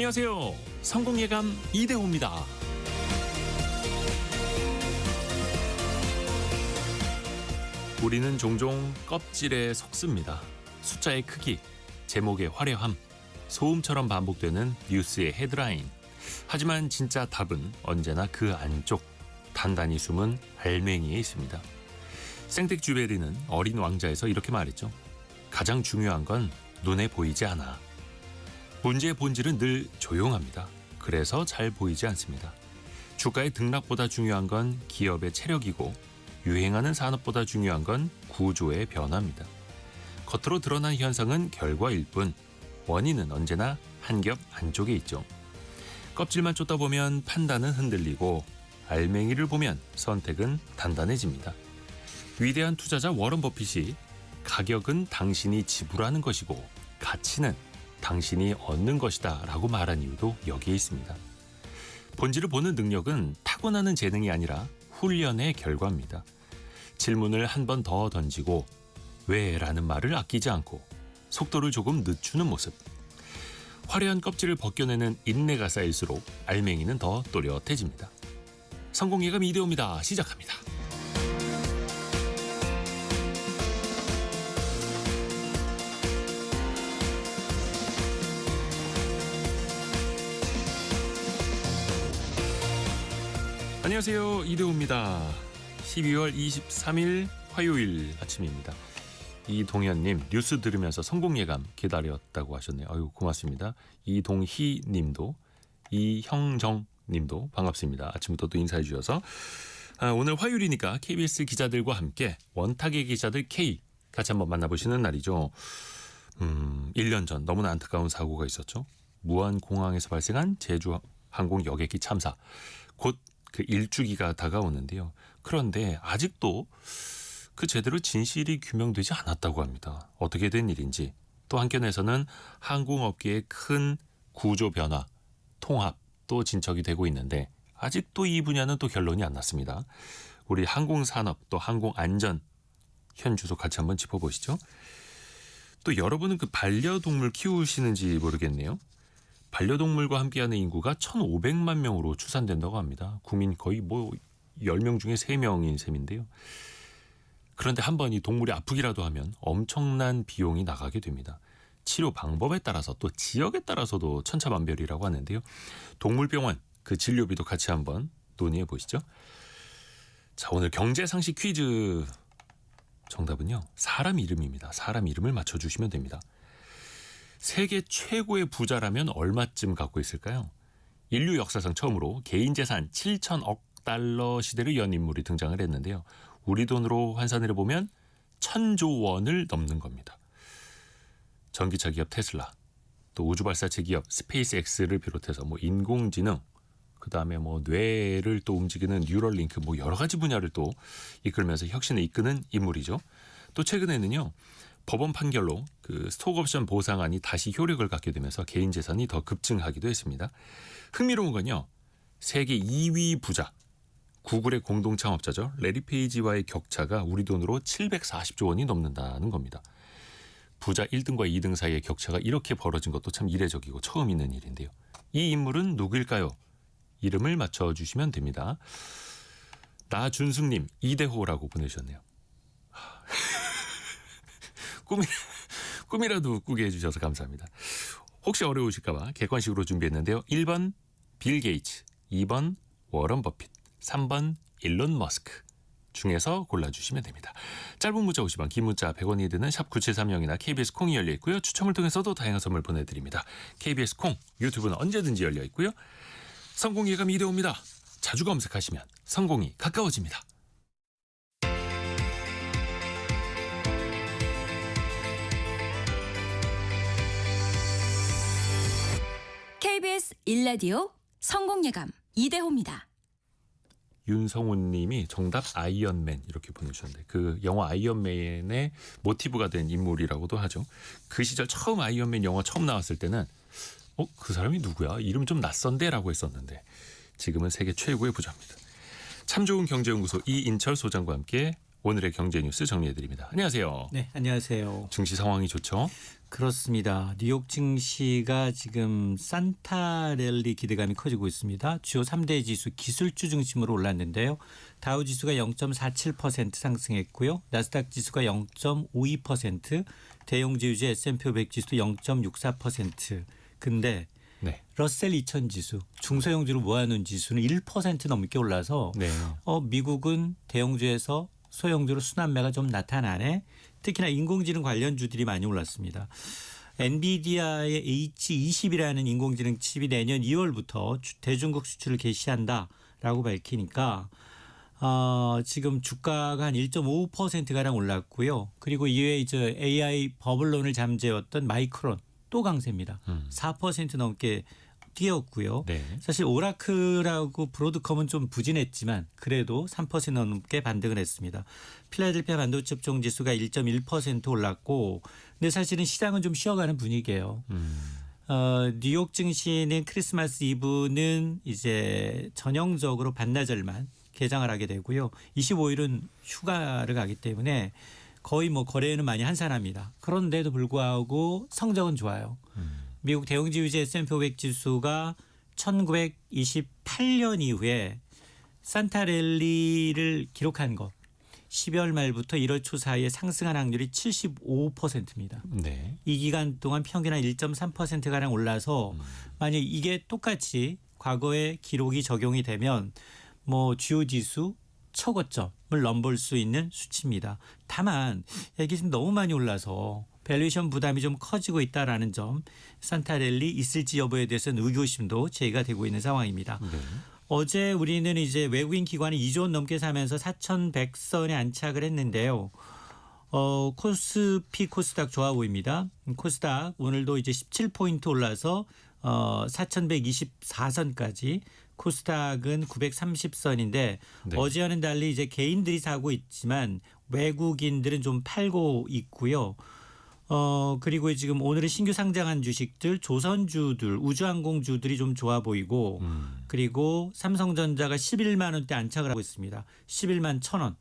안녕하세요. 성공예감 이대호입니다. 우리는 종종 껍질에 속습니다. 숫자의 크기, 제목의 화려함, 소음처럼 반복되는 뉴스의 헤드라인. 하지만 진짜 답은 언제나 그 안쪽, 단단히 숨은 알맹이에 있습니다. 생텍쥐베리는 어린 왕자에서 이렇게 말했죠. 가장 중요한 건 눈에 보이지 않아. 문제의 본질은 늘 조용합니다. 그래서 잘 보이지 않습니다. 주가의 등락보다 중요한 건 기업의 체력이고 유행하는 산업보다 중요한 건 구조의 변화입니다. 겉으로 드러난 현상은 결과일 뿐 원인은 언제나 한 겹 안쪽에 있죠. 껍질만 쫓다 보면 판단은 흔들리고 알맹이를 보면 선택은 단단해집니다. 위대한 투자자 워런 버핏이 가격은 당신이 지불하는 것이고 가치는 당신이 얻는 것이다 라고 말한 이유도 여기에 있습니다. 본질을 보는 능력은 타고나는 재능이 아니라 훈련의 결과입니다. 질문을 한 번 더 던지고 왜? 라는 말을 아끼지 않고 속도를 조금 늦추는 모습. 화려한 껍질을 벗겨내는 인내가 쌓일수록 알맹이는 더 또렷해집니다. 성공예감 이대호입니다. 시작합니다. 안녕하세요. 이대호입니다. 12월 23일 화요일 아침입니다. 이동현님 뉴스 들으면서 성공예감 기다렸다고 하셨네요. 아유 고맙습니다. 이동희 님도 이형정 님도 반갑습니다. 아침부터 또 인사해 주셔서 오늘 화요일이니까 KBS 기자들과 함께 원탁의 기자들 K 같이 한번 만나보시는 날이죠. 1년 전 너무나 안타까운 사고가 있었죠. 무안공항에서 발생한 제주항공 여객기 참사. 곧 그 일주기가 다가오는데요. 그런데 아직도 그 제대로 진실이 규명되지 않았다고 합니다. 어떻게 된 일인지. 또 한편에서는 항공업계의 큰 구조 변화, 통합 또 진척이 되고 있는데 아직도 이 분야는 또 결론이 안 났습니다. 우리 항공산업 또 항공안전 현주소 같이 한번 짚어보시죠. 또 여러분은 그 반려동물 키우시는지 모르겠네요. 반려동물과 함께하는 인구가 1,500만 명으로 추산된다고 합니다. 국민 거의 10명 중에 3명인 셈인데요. 그런데 한 번 이 동물이 아프기라도 하면 엄청난 비용이 나가게 됩니다. 치료 방법에 따라서 또 지역에 따라서도 천차만별이라고 하는데요. 동물병원 그 진료비도 같이 한번 논의해 보시죠. 자, 오늘 경제상식 퀴즈 정답은요. 사람 이름입니다. 사람 이름을 맞춰주시면 됩니다. 세계 최고의 부자라면 얼마쯤 갖고 있을까요? 인류 역사상 처음으로 개인 재산 7천억 달러 시대를 연 인물이 등장을 했는데요. 우리 돈으로 환산을 해보면 1,000조 원을 넘는 겁니다. 전기차 기업 테슬라, 또 우주발사체 기업 스페이스X를 비롯해서 인공지능, 그다음에 뇌를 또 움직이는 뉴럴링크 여러 가지 분야를 또 이끌면서 혁신을 이끄는 인물이죠. 또 최근에는요. 법원 판결로 그 스톡옵션 보상안이 다시 효력을 갖게 되면서 개인 재산이 더 급증하기도 했습니다. 흥미로운 건요. 세계 2위 부자, 구글의 공동 창업자죠. 레리 페이지와의 격차가 우리 돈으로 740조 원이 넘는다는 겁니다. 부자 1등과 2등 사이의 격차가 이렇게 벌어진 것도 참 이례적이고 처음 있는 일인데요. 이 인물은 누구일까요? 이름을 맞춰주시면 됩니다. 나준승님 이대호라고 보내주셨네요. 꿈이라도 꾸게 해주셔서 감사합니다. 혹시 어려우실까 봐 객관식으로 준비했는데요. 1번 빌 게이츠, 2번 워런 버핏, 3번 일론 머스크 중에서 골라주시면 됩니다. 짧은 문자 50원, 긴 문자 100원이 드는 샵 9730이나 KBS 콩이 열려 있고요. 추첨을 통해서도 다양한 선물 보내드립니다. KBS 콩, 유튜브는 언제든지 열려 있고요. 성공예감 이대호입니다. 자주 검색하시면 성공이 가까워집니다. KBS 1라디오 성공예감 이대호입니다. 윤성훈 님이 정답 아이언맨 이렇게 보내주셨는데 그 영화 아이언맨의 모티브가 된 인물이라고도 하죠. 그 시절 처음 아이언맨 영화 처음 나왔을 때는 그 사람이 누구야? 이름 좀 낯선데? 라고 했었는데 지금은 세계 최고의 부자입니다. 참 좋은 경제연구소 이인철 소장과 함께 오늘의 경제 뉴스 정리해드립니다. 안녕하세요. 네, 안녕하세요. 증시 상황이 좋죠? 그렇습니다. 뉴욕 증시가 지금 산타랠리 기대감이 커지고 있습니다. 주요 3대 지수 기술주 중심으로 올랐는데요. 다우 지수가 0.47% 상승했고요. 나스닥 지수가 0.52%, 대형지수지 S&P 500 지수도 0.64%. 근데 네. 러셀 2000 지수, 중소형주로 모아놓은 지수는 1% 넘게 올라서 네. 미국은 대형주에서 소형주로 순환매가 좀 나타나네. 특히나 인공지능 관련주들이 많이 올랐습니다. 엔비디아의 H20이라는 인공지능 칩이 내년 2월부터 대중국 수출을 개시한다라고 밝히니까 지금 주가가 한 1.5%가량 올랐고요. 그리고 이외에 이제 AI 버블론을 잠재웠던 마이크론 또 강세입니다. 4% 넘게 뛰었고요. 네. 사실 오라클하고 브로드컴은 좀 부진했지만 그래도 3% 넘게 반등을 했습니다. 필라델피아 반도체 업종 지수가 1.1% 올랐고 근데 사실은 시장은 좀 쉬어가는 분위기예요. 뉴욕 증시는 크리스마스 이브는 이제 전형적으로 반나절만 개장을 하게 되고요. 25일은 휴가를 가기 때문에 거의 뭐 거래는 많이 한산합니다. 그런데도 불구하고 성적은 좋아요. 미국 대형지수지 S&P 500 지수가 1928년 이후에 산타랠리를 기록한 것 12월 말부터 1월 초 사이에 상승한 확률이 75%입니다. 네. 이 기간 동안 평균 한 1.3%가량 올라서 만약 이게 똑같이 과거의 기록이 적용이 되면 뭐 주요 지수 최고점을 넘볼 수 있는 수치입니다. 다만 이게 지금 너무 많이 올라서 밸류에이션 부담이 좀 커지고 있다라는 점, 산타랠리 있을지 여부에 대해서는 의구심도 제기가 되고 있는 상황입니다. 네. 어제 우리는 이제 외국인 기관이 2조 원 넘게 사면서 4,100선에 안착을 했는데요. 코스피 코스닥 좋아 보입니다. 코스닥 오늘도 이제 17포인트 올라서 4,124선까지. 코스닥은 930선인데 네. 어제와는 달리 이제 개인들이 사고 있지만 외국인들은 좀 팔고 있고요. 그리고 지금 오늘은 신규 상장한 주식들, 조선주들, 우주항공주들이 좀 좋아 보이고 그리고 삼성전자가 11만 원대 안착을 하고 있습니다. 11만 1,000원.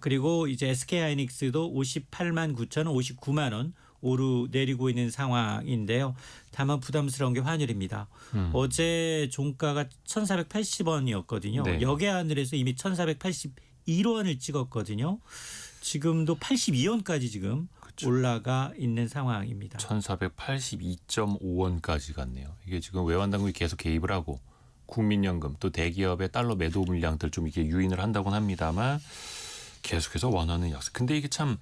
그리고 이제 SK하이닉스도 58만 9천 원, 59만 원 오르 내리고 있는 상황인데요. 다만 부담스러운 게 환율입니다. 어제 종가가 1,480원이었거든요. 네. 역외환을 해서 이미 1,481원을 찍었거든요. 지금도 82원까지 지금 그렇죠. 올라가 있는 상황입니다. 1,482.5원까지 갔네요. 이게 지금 외환당국이 계속 개입을 하고 국민연금 또 대기업의 달러 매도 물량들 좀 이게 유인을 한다고는 합니다만 계속해서 원화는 약세. 근데 이게 참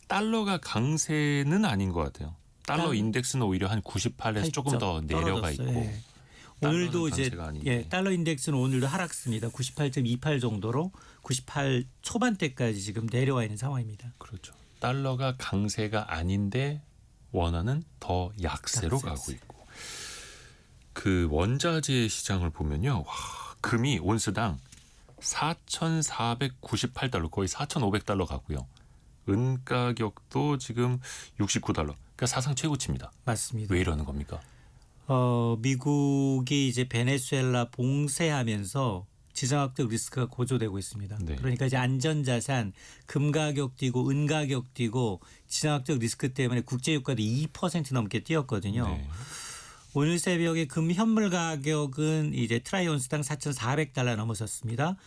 달러가 강세는 아닌 것 같아요. 달러 인덱스는 오히려 한 98에서 조금 더 내려가 있고. 예. 오늘도 이제 아닌데. 달러 인덱스는 오늘도 하락습니다. 98.28 정도로 98 초반대까지 지금 내려와 있는 상황입니다. 그렇죠. 달러가 강세가 아닌데 원화는 더 약세로 가고 있고. 그 원자재 시장을 보면요. 와, 금이 온스당 4,498달러 거의 4,500달러 가고요. 은 가격도 지금 69달러. 그러니까 사상 최고치입니다. 맞습니다. 왜 이러는 겁니까? 미국이 이제 베네수엘라 봉쇄하면서 지정학적 리스크가 고조되고 있습니다. 네. 그러니까 이제 안전자산, 금 가격 뛰고 은 가격 뛰고 지정학적 리스크 때문에 국제유가도 2% 넘게 뛰었거든요. 네. 오늘 새벽에 금 현물 가격은 이제 트라이온스당 4,400달러 넘어섰습니다.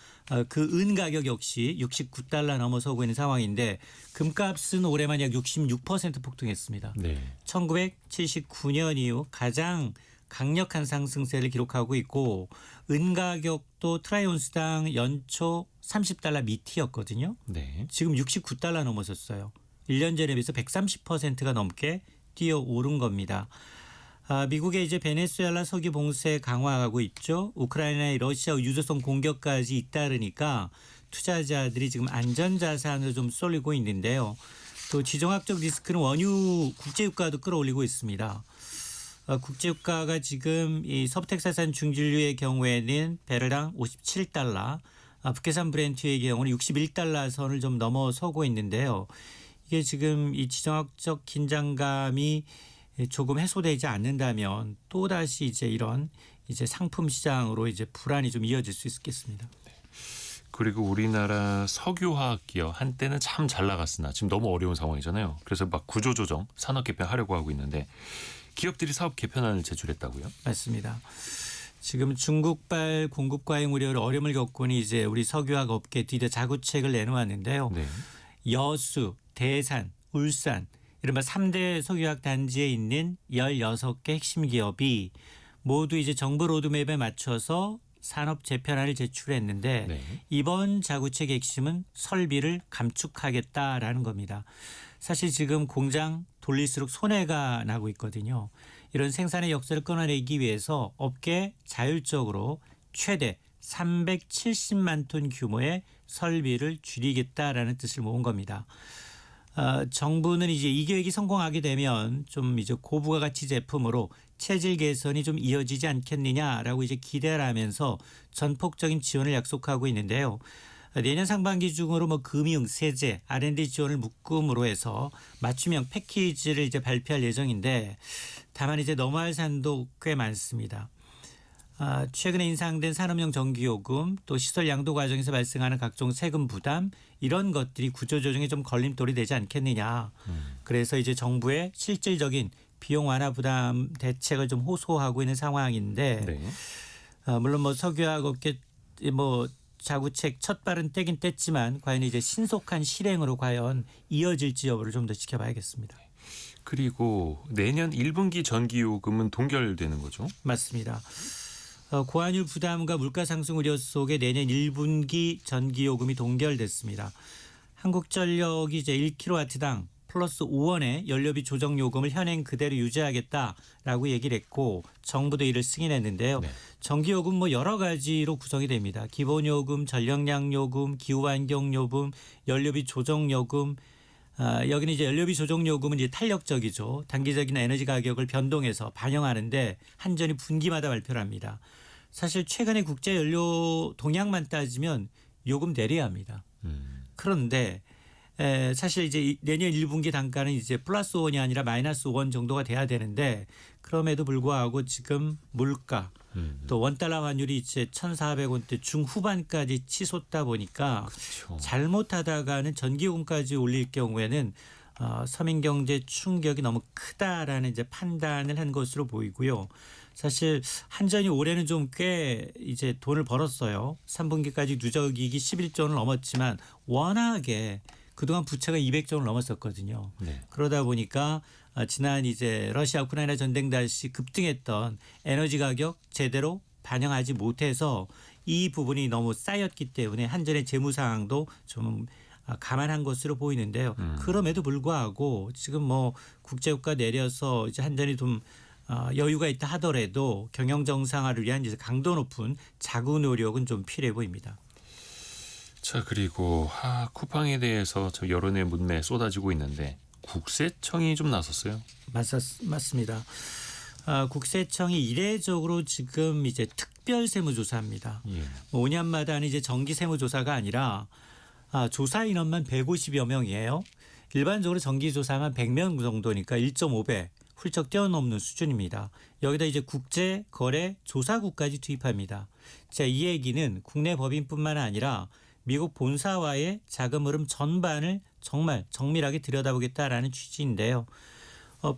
그 은 가격 역시 69달러 넘어서고 있는 상황인데 금값은 올해만 약 66% 폭등했습니다. 네. 1979년 이후 가장 강력한 상승세를 기록하고 있고 은 가격도 트라이온스당 연초 30달러 밑이었거든요. 네. 지금 69달러 넘어섰어요. 1년 전에 비해서 130%가 넘게 뛰어오른 겁니다. 미국의 이제 베네수엘라 석유 봉쇄 강화하고 있죠. 우크라이나의 러시아 유조선 공격까지 잇따르니까 투자자들이 지금 안전자산으로 좀 쏠리고 있는데요. 또 지정학적 리스크는 원유 국제유가도 끌어올리고 있습니다. 국제유가가 지금 이 서부텍사스산 중진류의 경우에는 배럴당 57달러, 북해산 브렌트의 경우는 61달러 선을 좀 넘어서고 있는데요. 이게 지금 이 지정학적 긴장감이 조금 해소되지 않는다면 또 다시 이제 이런 이제 상품 시장으로 이제 불안이 좀 이어질 수 있겠습니다. 그리고 우리나라 석유화학 기업 한때는 참 잘 나갔으나 지금 너무 어려운 상황이잖아요. 그래서 막 구조조정, 산업 개편하려고 하고 있는데 기업들이 사업 개편안을 제출했다고요? 맞습니다. 지금 중국발 공급 과잉 우려로 어려움을 겪고는 이제 우리 석유화학 업계 드디어 자구책을 내놓았는데요. 네. 여수, 대산, 울산 이른바 3대 석유화학 단지에 있는 16개 핵심 기업이 모두 이제 정부 로드맵에 맞춰서 산업 재편안을 제출했는데 네. 이번 자구책의 핵심은 설비를 감축하겠다라는 겁니다. 사실 지금 공장 돌릴수록 손해가 나고 있거든요. 이런 생산의 역사를 끊어내기 위해서 업계 자율적으로 최대 370만 톤 규모의 설비를 줄이겠다라는 뜻을 모은 겁니다. 정부는 이제 이 계획이 성공하게 되면 좀 이제 고부가가치 제품으로 체질 개선이 좀 이어지지 않겠느냐라고 이제 기대를 하면서 전폭적인 지원을 약속하고 있는데요. 내년 상반기 중으로 뭐 금융, 세제, R&D 지원을 묶음으로 해서 맞춤형 패키지를 이제 발표할 예정인데 다만 이제 넘어야 할 산도 꽤 많습니다. 최근에 인상된 산업용 전기요금 또 시설 양도 과정에서 발생하는 각종 세금 부담 이런 것들이 구조조정에 좀 걸림돌이 되지 않겠느냐. 그래서 이제 정부의 실질적인 비용 완화 부담 대책을 좀 호소하고 있는 상황인데 네. 물론 뭐 석유화학 업계 뭐 자구책 첫 발은 떼긴 뗐지만 과연 이제 신속한 실행으로 과연 이어질지 여부를 좀 더 지켜봐야겠습니다. 그리고 내년 1분기 전기요금은 동결되는 거죠? 맞습니다. 고환율 부담과 물가 상승 우려 속에 내년 1분기 전기요금이 동결됐습니다. 한국전력이 이제 1kW당 플러스 5원의 연료비 조정 요금을 현행 그대로 유지하겠다라고 얘기를 했고 정부도 이를 승인했는데요. 네. 전기요금 뭐 여러 가지로 구성이 됩니다. 기본요금, 전력량요금, 기후환경요금, 연료비 조정요금. 여기는 이제 연료비 조정요금은 이제 탄력적이죠. 단기적인 에너지 가격을 변동해서 반영하는데 한전이 분기마다 발표를 합니다. 사실 최근에 국제 연료 동향만 따지면 요금 내려야 합니다. 그런데 사실 이제 내년 1분기 단가는 이제 플러스 5원이 아니라 마이너스 5원 정도가 돼야 되는데 그럼에도 불구하고 지금 물가 또 원달러 환율이 이제 1,400원대 중후반까지 치솟다 보니까 그렇죠. 잘못하다가는 전기요금까지 올릴 경우에는 서민 경제 충격이 너무 크다라는 이제 판단을 한 것으로 보이고요. 사실 한전이 올해는 좀 꽤 이제 돈을 벌었어요. 3분기까지 누적이익이 11조 원을 넘었지만 워낙에 그동안 부채가 200조 원을 넘었었거든요. 네. 그러다 보니까 지난 이제 러시아 우크라이나 전쟁 당시 급등했던 에너지 가격 제대로 반영하지 못해서 이 부분이 너무 쌓였기 때문에 한전의 재무 상황도 좀 감안한 것으로 보이는데요. 그럼에도 불구하고 지금 뭐 국제유가 내려서 이제 한전이 좀 여유가 있다 하더라도 경영 정상화를 위한 이제 강도 높은 자구 노력은 좀 필요해 보입니다. 자, 그리고 쿠팡에 대해서 저 여론의 문매 쏟아지고 있는데 국세청이 좀 나섰어요. 맞습니다. 국세청이 이례적으로 지금 이제 특별 세무조사합니다. 예. 5년마다 하는 이제 정기 세무조사가 아니라 조사 인원만 150여 명이에요. 일반적으로 정기 조사만 100명 정도니까 1.5배 훌쩍 뛰어넘는 수준입니다. 여기다 이제 국제 거래 조사국까지 투입합니다. 자, 이 얘기는 국내 법인뿐만 아니라 미국 본사와의 자금 흐름 전반을 정말 정밀하게 들여다보겠다라는 취지인데요.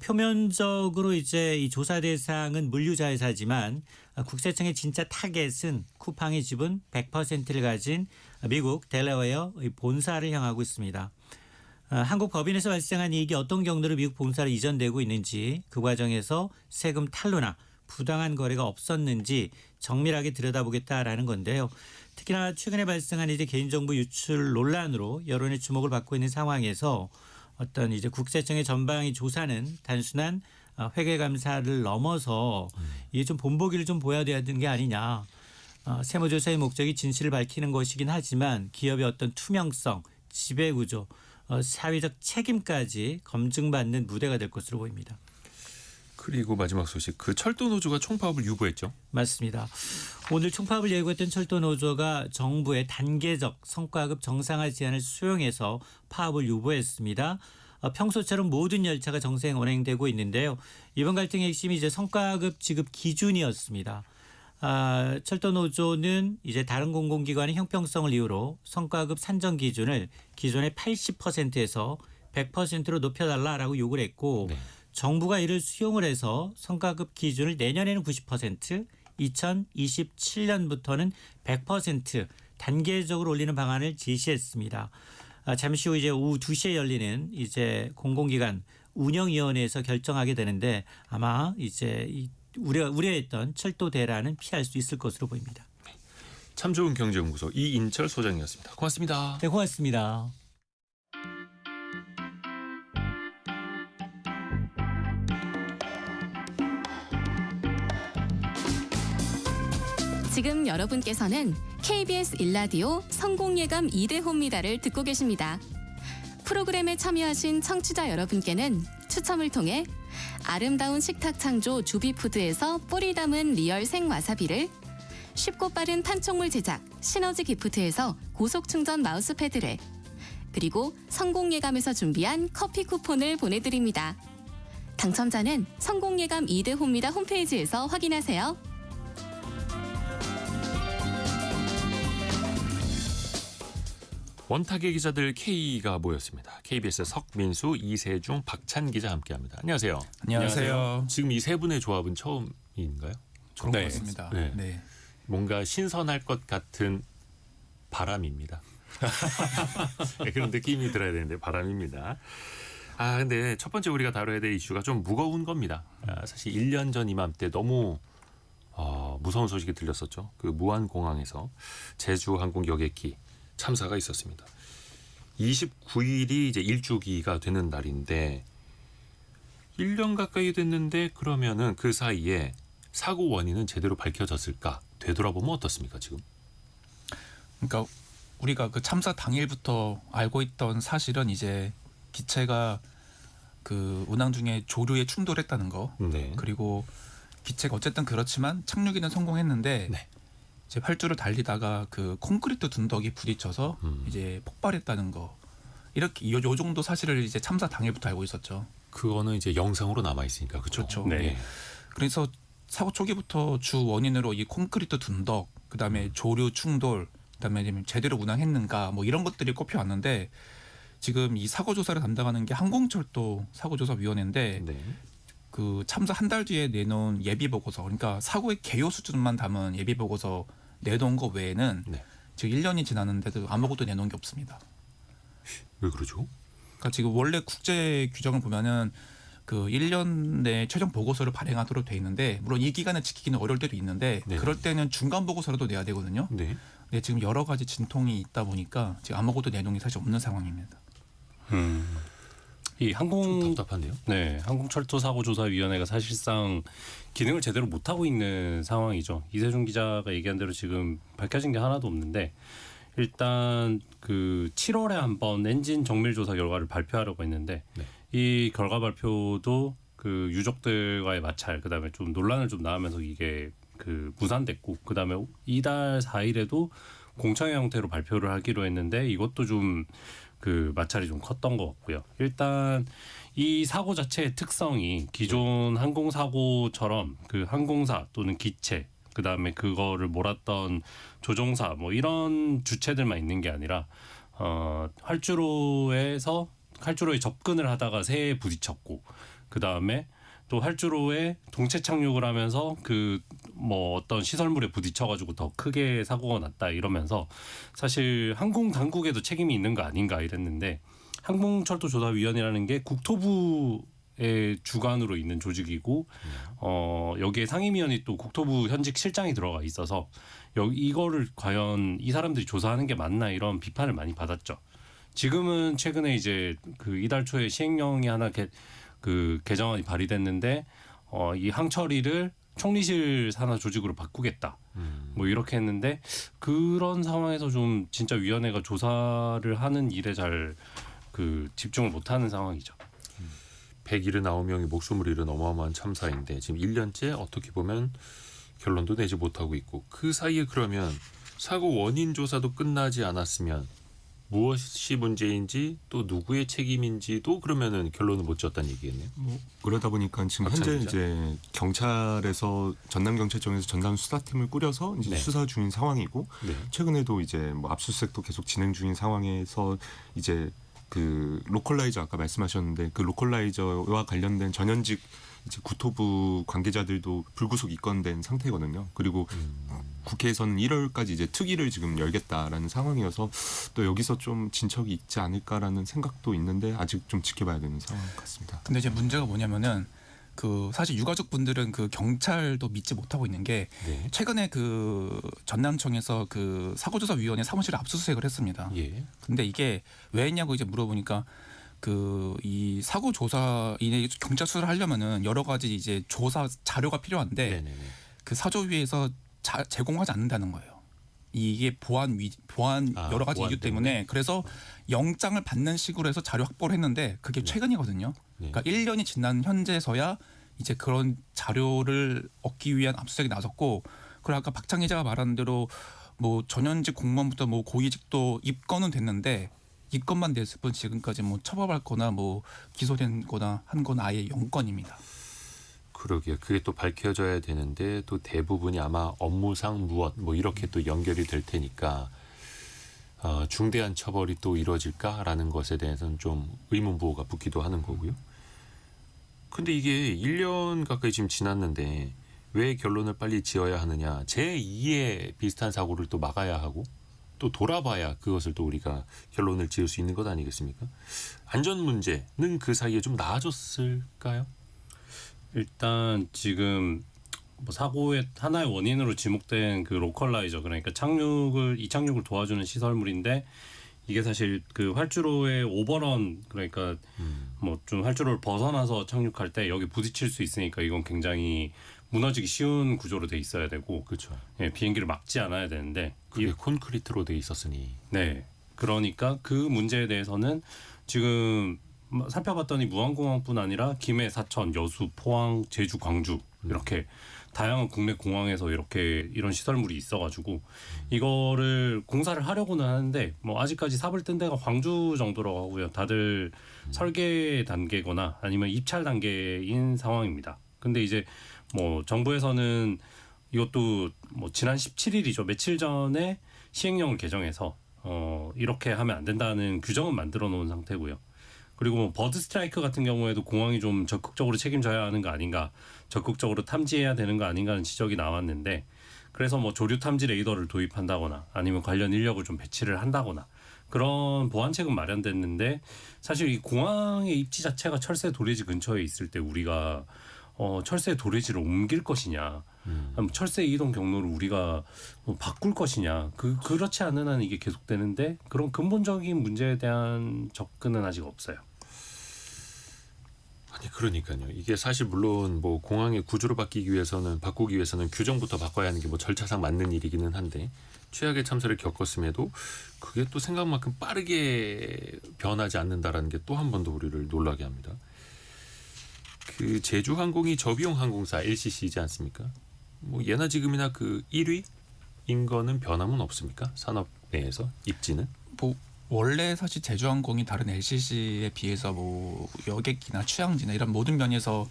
표면적으로 이제 이 조사 대상은 물류자회사지만 국세청의 진짜 타겟은 쿠팡의 지분 100%를 가진 미국 델라웨어 본사를 향하고 있습니다. 한국 법인에서 발생한 이익이 어떤 경로로 미국 본사로 이전되고 있는지 그 과정에서 세금 탈루나 부당한 거래가 없었는지 정밀하게 들여다보겠다라는 건데요. 특히나 최근에 발생한 이제 개인정보 유출 논란으로 여론의 주목을 받고 있는 상황에서 어떤 이제 국세청의 전방위 조사는 단순한 회계 감사를 넘어서 이게 좀 본보기를 좀 보여야 되는 게 아니냐. 세무조사의 목적이 진실을 밝히는 것이긴 하지만 기업의 어떤 투명성, 지배구조, 사회적 책임까지 검증받는 무대가 될 것으로 보입니다. 그리고 마지막 소식, 그 철도 노조가 총파업을 유보했죠. 맞습니다. 오늘 총파업을 예고했던 철도 노조가 정부의 단계적 성과급 정상화 제안을 수용해서 파업을 유보했습니다. 평소처럼 모든 열차가 정상 운행되고 있는데요. 이번 갈등의 핵심이 이제 성과급 지급 기준이었습니다. 철도 노조는 이제 다른 공공기관의 형평성을 이유로 성과급 산정 기준을 기존의 80%에서 100%로 높여달라라고 요구를 했고 네. 정부가 이를 수용을 해서 성과급 기준을 내년에는 90%, 2027년부터는 100% 단계적으로 올리는 방안을 제시했습니다. 잠시 후 이제 오후 2시에 열리는 이제 공공기관 운영위원회에서 결정하게 되는데 아마 이제 우려했던 철도 대란은 피할 수 있을 것으로 보입니다. 참 좋은 경제연구소 이인철 소장이었습니다. 고맙습니다. 네, 고맙습니다. 지금 여러분께서는 KBS 일라디오 성공예감 2대호입니다를 듣고 계십니다. 프로그램에 참여하신 청취자 여러분께는 추첨을 통해 아름다운 식탁 창조 주비푸드에서 뿌리 담은 리얼 생와사비를, 쉽고 빠른 판촉물 제작 시너지 기프트에서 고속 충전 마우스패드를, 그리고 성공예감에서 준비한 커피 쿠폰을 보내드립니다. 당첨자는 성공예감 2대호입니다 홈페이지에서 확인하세요. 원탁의 기자들 K가 모였습니다. KBS 석민수, 이세중, 박찬 기자 함께합니다. 안녕하세요. 안녕하세요. 지금 이 세 분의 조합은 처음인가요? 그런 네. 것 같습니다. 네. 네. 뭔가 신선할 것 같은 바람입니다. 네, 그런 느낌이 들어야 되는데 바람입니다. 근데 첫 번째 우리가 다뤄야 될 이슈가 좀 무거운 겁니다. 사실 1년 전 이맘때 너무 무서운 소식이 들렸었죠. 그 무안공항에서 제주항공 여객기 참사가 있었습니다. 29일이 이제 일주기가 되는 날인데 1년 가까이 됐는데 그러면은 그 사이에 사고 원인은 제대로 밝혀졌을까? 되돌아보면 어떻습니까, 지금? 그러니까 우리가 그 참사 당일부터 알고 있던 사실은 이제 기체가 그 운항 중에 조류에 충돌했다는 거. 네. 그리고 기체가 어쨌든 그렇지만 착륙에는 성공했는데 네. 이제 활주로 달리다가 그 콘크리트 둔덕이 부딪혀서 이제 폭발했다는 거. 이렇게 요 정도 사실을 이제 참사 당일부터 알고 있었죠. 그거는 이제 영상으로 남아 있으니까 그렇죠. 그렇죠. 네. 그래서 사고 초기부터 주 원인으로 이 콘크리트 둔덕, 그다음에 조류 충돌, 그다음에 제대로 운항했는가 뭐 이런 것들이 꼽혀왔는데 지금 이 사고 조사를 담당하는 게 항공철도 사고조사위원회인데 네. 그 참사 한 달 뒤에 내놓은 예비 보고서, 그러니까 사고의 개요 수준만 담은 예비 보고서 내놓은 거 외에는 네. 지금 1년이 지났는데도 아무것도 내놓은 게 없습니다. 왜 그러죠? 그러니까 지금 원래 국제 규정을 보면은 그 1년 내 최종 보고서를 발행하도록 돼 있는데 물론 이 기간을 지키기는 어려울 때도 있는데 네. 그럴 때는 중간 보고서라도 내야 되거든요. 네. 근데 지금 여러 가지 진통이 있다 보니까 지금 아무것도 내놓은 게 사실 없는 상황입니다. 이 좀 답답한데요? 네, 항공철도사고조사위원회가 사실상 기능을 제대로 못 하고 있는 상황이죠. 이세중 기자가 얘기한 대로 지금 밝혀진 게 하나도 없는데 일단 그 7월에 한번 엔진 정밀 조사 결과를 발표하려고 했는데 네. 이 결과 발표도 그 유족들과의 마찰, 그다음에 좀 논란을 좀 낳으면서 이게 그 무산됐고, 그다음에 이달 4일에도 공청회 형태로 발표를 하기로 했는데 이것도 좀 그 마찰이 좀 컸던 것 같고요. 일단 이 사고 자체의 특성이 기존 항공사고처럼 그 항공사 또는 기체, 그다음에 그거를 몰았던 조종사 뭐 이런 주체들만 있는 게 아니라 활주로에 접근을 하다가 새에 부딪혔고, 그다음에 또 활주로에 동체 착륙을 하면서 그 뭐 어떤 시설물에 부딪혀가지고 더 크게 사고가 났다 이러면서 사실 항공 당국에도 책임이 있는 거 아닌가 이랬는데, 항공철도조사위원회라는 게 국토부의 주관으로 있는 조직이고 여기에 상임위원이 또 국토부 현직 실장이 들어가 있어서 이거를 과연 이 사람들이 조사하는 게 맞나 이런 비판을 많이 받았죠. 지금은 최근에 이제 그 이달 초에 시행령이 하나 개정안이 발의됐는데 이 항처리를 총리실 산하 조직으로 바꾸겠다. 뭐 이렇게 했는데 그런 상황에서 좀 진짜 위원회가 조사를 하는 일에 잘 그 집중을 못하는 상황이죠. 179명이 목숨을 잃은 어마어마한 참사인데 지금 1년째 어떻게 보면 결론도 내지 못하고 있고, 그 사이에 그러면 사고 원인 조사도 끝나지 않았으면 무엇이 문제인지 또 누구의 책임인지도 그러면은 결론을 못 지었다는 얘기겠네요. 그러다 보니까 지금 현재 박찬기자. 이제 경찰에서 전남경찰청에서 전담 수사팀을 꾸려서 이제 네. 수사 중인 상황이고 네. 최근에도 이제 뭐 압수수색도 계속 진행 중인 상황에서 이제 그 로컬라이저 아까 말씀하셨는데 그 로컬라이저와 관련된 전현직 이제 구토부 관계자들도 불구속 입건된 상태거든요. 그리고 국회에서는 1월까지 이제 특위를 지금 열겠다라는 상황이어서 또 여기서 좀 진척이 있지 않을까라는 생각도 있는데 아직 좀 지켜봐야 되는 상황 같습니다. 근데 이제 문제가 뭐냐면은 그 사실 유가족 분들은 그 경찰도 믿지 못하고 있는 게 네. 최근에 그 전남청에서 그 사고조사위원회 사무실을 압수수색을 했습니다. 예. 근데 이게 왜 했냐고 이제 물어보니까 그 이 사고 조사 이 경찰 수사를 하려면은 여러 가지 이제 조사 자료가 필요한데 네네네. 그 사조위에서 제공하지 않는다는 거예요. 이게 보안 아, 여러 가지 보안 이유 때문에 그래서 영장을 받는 식으로 해서 자료 확보를 했는데 그게 네. 최근이거든요. 네. 그러니까 1년이 지난 현재서야 이제 그런 자료를 얻기 위한 압수수색이 나섰고 그리고 아까 박창 기자가 말한 대로 뭐 전현직 공무원부터 뭐 고위직도 입건은 됐는데 입건만 됐을 뿐 지금까지 뭐 처벌받거나 뭐 기소된 거나 한 건 아예 0건입니다. 그러게요. 그게 또 밝혀져야 되는데 또 대부분이 아마 업무상 무엇 뭐 이렇게 또 연결이 될 테니까 중대한 처벌이 또 이루어질까라는 것에 대해서는 좀 의문부호가 붙기도 하는 거고요. 근데 이게 1년 가까이 지금 지났는데 왜 결론을 빨리 지어야 하느냐. 제2의 비슷한 사고를 또 막아야 하고 또 돌아봐야 그것을 또 우리가 결론을 지을 수 있는 것 아니겠습니까? 안전 문제는 그 사이에 좀 나아졌을까요? 일단 지금 뭐 사고의 하나의 원인으로 지목된 그 로컬라이저 그러니까 이착륙을 도와주는 시설물인데 이게 사실 그 활주로의 오버런 그러니까 뭐 좀 활주로를 벗어나서 착륙할 때 여기 부딪힐 수 있으니까 이건 굉장히 무너지기 쉬운 구조로 돼 있어야 되고 그렇죠. 예, 비행기를 막지 않아야 되는데 그게 콘크리트로 돼 있었으니. 네. 그러니까 그 문제에 대해서는 지금 살펴봤더니 무안공항뿐 아니라 김해, 사천, 여수, 포항, 제주, 광주 이렇게 다양한 국내 공항에서 이렇게 이런 시설물이 있어가지고 이거를 공사를 하려고는 하는데 뭐 아직까지 삽을 뜬 데가 광주 정도라고 하고요. 다들 설계 단계거나 아니면 입찰 단계인 상황입니다. 근데 이제 뭐 정부에서는 이것도 뭐 지난 17일이죠. 며칠 전에 시행령을 개정해서 이렇게 하면 안 된다는 규정은 만들어 놓은 상태고요. 그리고 뭐 버드 스트라이크 같은 경우에도 공항이 좀 적극적으로 책임져야 하는 거 아닌가, 적극적으로 탐지해야 되는 거 아닌가는 지적이 나왔는데 그래서 뭐 조류 탐지 레이더를 도입한다거나 아니면 관련 인력을 좀 배치를 한다거나 그런 보안책은 마련됐는데 사실 이 공항의 입지 자체가 철새 도래지 근처에 있을 때 우리가 철새 도래지를 옮길 것이냐, 철새 이동 경로를 우리가 뭐 바꿀 것이냐, 그렇지 않은 한 이게 계속되는데 그런 근본적인 문제에 대한 접근은 아직 없어요. 아니 그러니까요. 이게 사실 물론 뭐 공항의 구조를 바꾸기 위해서는 규정부터 바꿔야 하는 게 뭐 절차상 맞는 일이기는 한데 최악의 참사를 겪었음에도 그게 또 생각만큼 빠르게 변하지 않는다라는 게 또 한 번 더 우리를 놀라게 합니다. 그 제주항공이 저비용 항공사 LCC이지 않습니까? 뭐 예나 지금이나 그 1위인 거는 변함은 없습니까? 산업 내에서 입지는? 뭐 원래 사실 제주항공이 다른 LCC에 비해서 뭐 여객이나 취향지나 이런 모든 면에서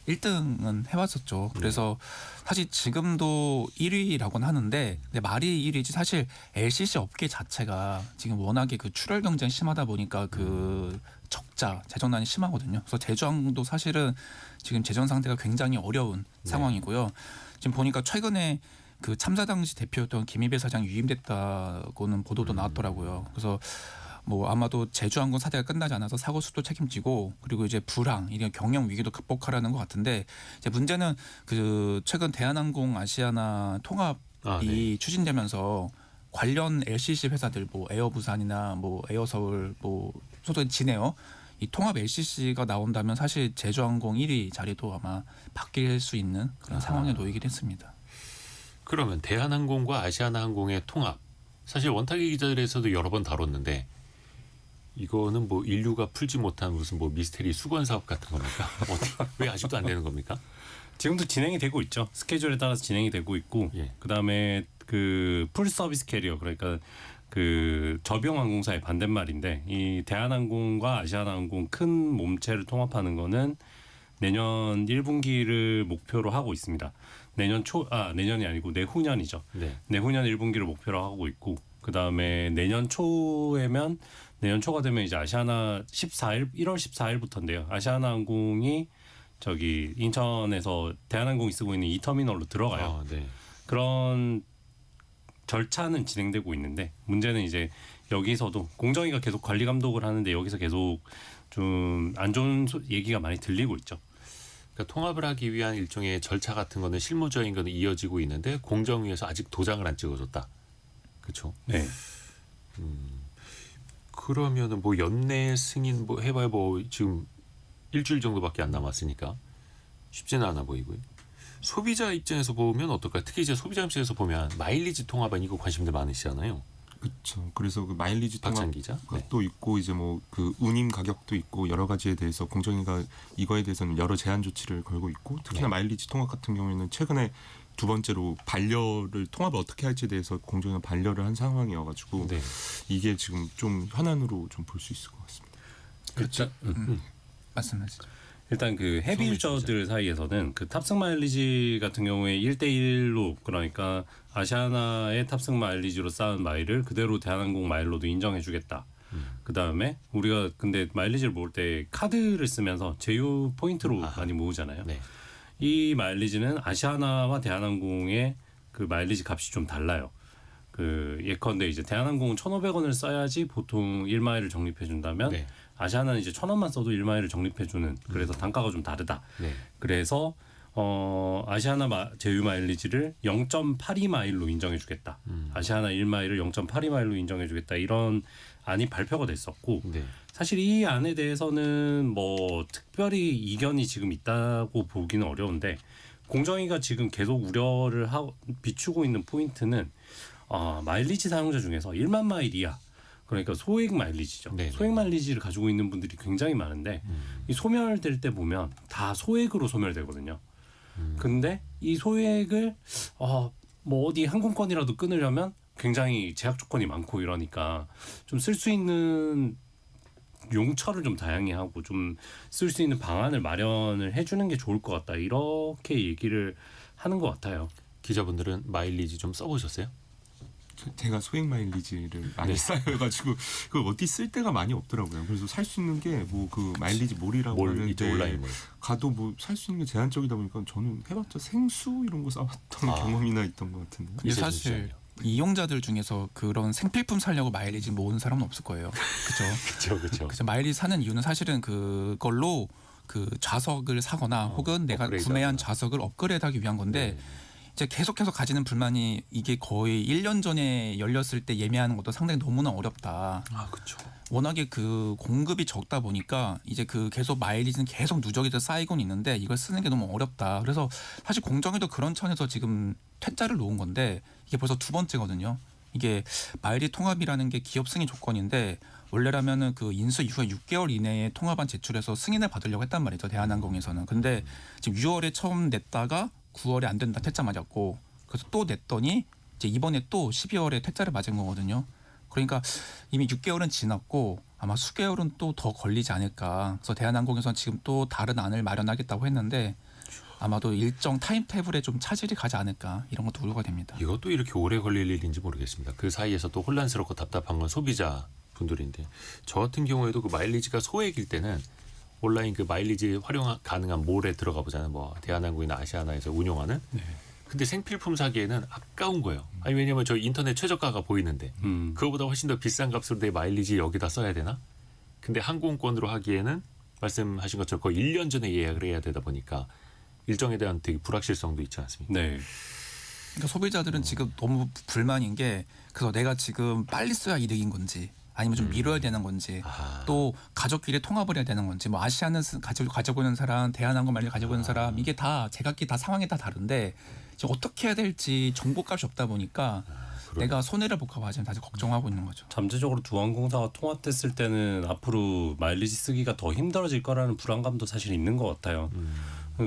1등은 해왔었죠. 그래서 사실 지금도 1위라고는 하는데 근데 말이 1위지 사실 LCC 업계 자체가 지금 워낙에 그 출혈 경쟁이 심하다 보니까 그 적자 재정난이 심하거든요. 그래서 제주항공도 사실은 지금 재정 상태가 굉장히 어려운 상황이고요. 지금 보니까 최근에 그 참사 당시 대표였던 김희배 사장이 유임됐다고는 보도도 나왔더라고요. 그래서 뭐 아마도 제주항공 사태가 끝나지 않아서 사고 수도 책임지고 그리고 이제 불황 이런 경영 위기도 극복하라는 것 같은데 이제 문제는 그 최근 대한항공 아시아나 통합이 추진되면서 관련 LCC 회사들 뭐 에어부산이나 뭐 에어서울 뭐 소속인 진에어 이 통합 LCC가 나온다면 사실 제주항공 1위 자리도 아마 바뀔 수 있는 그런 상황에 놓이긴 했습니다. 그러면 대한항공과 아시아나항공의 통합 사실 원탁의 기자들에서도 여러 번 다뤘는데 이거는 뭐 인류가 풀지 못한 무슨 뭐 미스테리 수건 사업 같은 겁니까? 왜 아직도 안 되는 겁니까? 지금도 진행이 되고 있죠. 스케줄에 따라서 진행이 되고 있고 예. 그다음에 그 풀 서비스 캐리어 그러니까 그 저병항공사의 반대말인데 이 대한항공과 아시아나항공 큰 몸체를 통합하는 거는 내년 1분기를 목표로 하고 있습니다. 내년이 아니고 내후년이죠. 네. 내후년 1분기를 목표로 하고 있고 그다음에 내년 초가 되면 이제 아시아나 1월 14일부터인데요. 아시아나항공이 저기 인천에서 대한항공이 쓰고 있는 이 터미널로 들어가요. 아, 네. 그런 절차는 진행되고 있는데 문제는 이제 여기서도 공정위가 계속 관리 감독을 하는데 여기서 계속 좀 안 좋은 얘기가 많이 들리고 있죠. 그러니까 통합을 하기 위한 일종의 절차 같은 거는 실무적인 거는 이어지고 있는데 공정위에서 아직 도장을 안 찍어줬다. 그렇죠. 네. 그러면은 뭐 연내 승인 뭐 해봐야 뭐 지금 일주일 정도밖에 안 남았으니까 쉽지는 않아 보이고요. 소비자 입장에서 보면 어떨까요? 특히 이제 소비자 입장에서 보면 마일리지 통합안 이거 관심들 많으시잖아요. 그렇죠. 그래서 그 마일리지 박찬 기자. 네. 또 있고 이제 뭐 그 운임 가격도 있고 여러 가지에 대해서 공정위가 이거에 대해서는 여러 제한 조치를 걸고 있고 특히나 네. 마일리지 통합 같은 경우에는 최근에 두 번째로 통합을 어떻게 할지에 대해서 공정위가 반려를 한 상황이어가지고 네. 이게 지금 좀 현안으로 좀 볼 수 있을 것 같습니다. 그렇죠. 말씀하시죠. 일단 그 헤비 성일 유저들 사이에서는 그 탑승 마일리지 같은 경우에 1대1로 그러니까 아시아나의 탑승 마일리지로 쌓은 마일을 그대로 대한항공 마일로도 인정해주겠다. 그 다음에 우리가 근데 마일리지를 모을 때 카드를 쓰면서 제휴 포인트로 많이 모으잖아요. 네. 이 마일리지는 아시아나와 대한항공의 그 마일리지 값이 좀 달라요. 그 예컨대 이제 대한항공은 1,500원을 써야지 보통 1마일을 적립해 준다면 네. 아시아나는 이제 1,000원만 써도 1마일을 적립해 주는 그래서 단가가 좀 다르다. 네. 그래서 아시아나 제휴 마일리지를 0.82마일로 인정해 주겠다. 아시아나 1마일을 0.82마일로 인정해 주겠다. 이런 안이 발표가 됐었고 네. 사실 이 안에 대해서는 뭐 특별히 이견이 지금 있다고 보기는 어려운데 공정위가 지금 계속 우려를 비추고 있는 포인트는 마일리지 사용자 중에서 1만 마일 이하 그러니까 소액 마일리지죠. 네네. 소액 마일리지를 가지고 있는 분들이 굉장히 많은데 이 소멸될 때 보면 다 소액으로 소멸되거든요. 근데 이 소액을 뭐 어디 항공권이라도 끊으려면 굉장히 제약 조건이 많고 이러니까 좀 쓸 수 있는 용처를 좀 다양히 하고 좀 쓸 수 있는 방안을 마련을 해주는 게 좋을 것 같다. 이렇게 얘기를 하는 것 같아요. 기자분들은 마일리지 좀 써보셨어요? 제가 소액 마일리지를 많이 네. 쌓여가지고 그 어디 쓸 데가 많이 없더라고요. 그래서 살 수 있는 게 뭐 그 마일리지 몰이라고 하는데 이제 온라인 몰. 가도 뭐 살 수 있는 게 제한적이다 보니까 저는 해봤자 생수 이런 거 싸봤던 경험이나 있던 것 같은데. 근데 이세준 사실 씨는요? 이용자들 중에서 그런 생필품 살려고 마일리지 모으는 사람은 없을 거예요. 그렇죠. 그렇죠. 그래서 마일리지 사는 이유는 사실은 그걸로 그 좌석을 사거나 혹은 내가 업그레이드 구매한 하거나. 좌석을 업그레이드하기 위한 건데 네. 이제 계속해서 가지는 불만이 이게 거의 1년 전에 열렸을 때 예매하는 것도 상당히 너무나 어렵다. 아, 그렇죠. 워낙에 그 공급이 적다 보니까 이제 그 계속 마일리지는 계속 누적이 쌓이곤 있는데 이걸 쓰는 게 너무 어렵다. 그래서 사실 공정위도 그런 차원에서 지금 퇴짜를 놓은 건데 이게 벌써 두 번째거든요. 이게 마일리지 통합이라는 게 기업 승인 조건인데 원래라면은 그 인수 이후에 6개월 이내에 통합안 제출해서 승인을 받으려고 했단 말이죠. 대한항공에서는. 근데 지금 6월에 처음 냈다가 9월에 안 된다 퇴짜 맞았고 그래서 또 냈더니 이제 이번에 또 12월에 퇴짜를 맞은 거거든요. 그러니까 이미 6개월은 지났고 아마 수개월은 또 더 걸리지 않을까. 그래서 대한항공에서는 지금 또 다른 안을 마련하겠다고 했는데 아마도 일정 타임테이블에 좀 차질이 가지 않을까 이런 것도 우려가 됩니다. 이것도 이렇게 오래 걸릴 일인지 모르겠습니다. 그 사이에서 또 혼란스럽고 답답한 건 소비자 분들인데 저 같은 경우에도 그 마일리지가 소액일 때는 온라인 그 마일리지 활용 가능한 몰에 들어가 보잖아요. 뭐 대한항공이나 아시아나에서 운영하는. 근데 생필품 사기에는 아까운 거예요. 아니 왜냐면 저 인터넷 최저가가 보이는데 그거보다 훨씬 더 비싼 값으로 내 마일리지 여기다 써야 되나? 근데 항공권으로 하기에는 말씀하신 것처럼 거의 1년 전에 예약을 해야 되다 보니까 일정에 대한 되게 불확실성도 있지 않습니까? 네. 그러니까 소비자들은 지금 너무 불만인 게 그래서 내가 지금 빨리 써야 이득인 건지 아니면 좀 미뤄야 되는 건지 또 가족끼리 통합을 해야 되는 건지 뭐 아시아는 가지고 있는 사람 대한항공 말리 가지고 있는 사람 이게 다 제각기 다 상황이 다 다른데 지금 어떻게 해야 될지 정보값이 없다 보니까 내가 손해를 볼까 봐 지금 다들 걱정하고 있는 거죠. 잠재적으로 두 항공사가 통합됐을 때는 앞으로 마일리지 쓰기가 더 힘들어질 거라는 불안감도 사실 있는 것 같아요.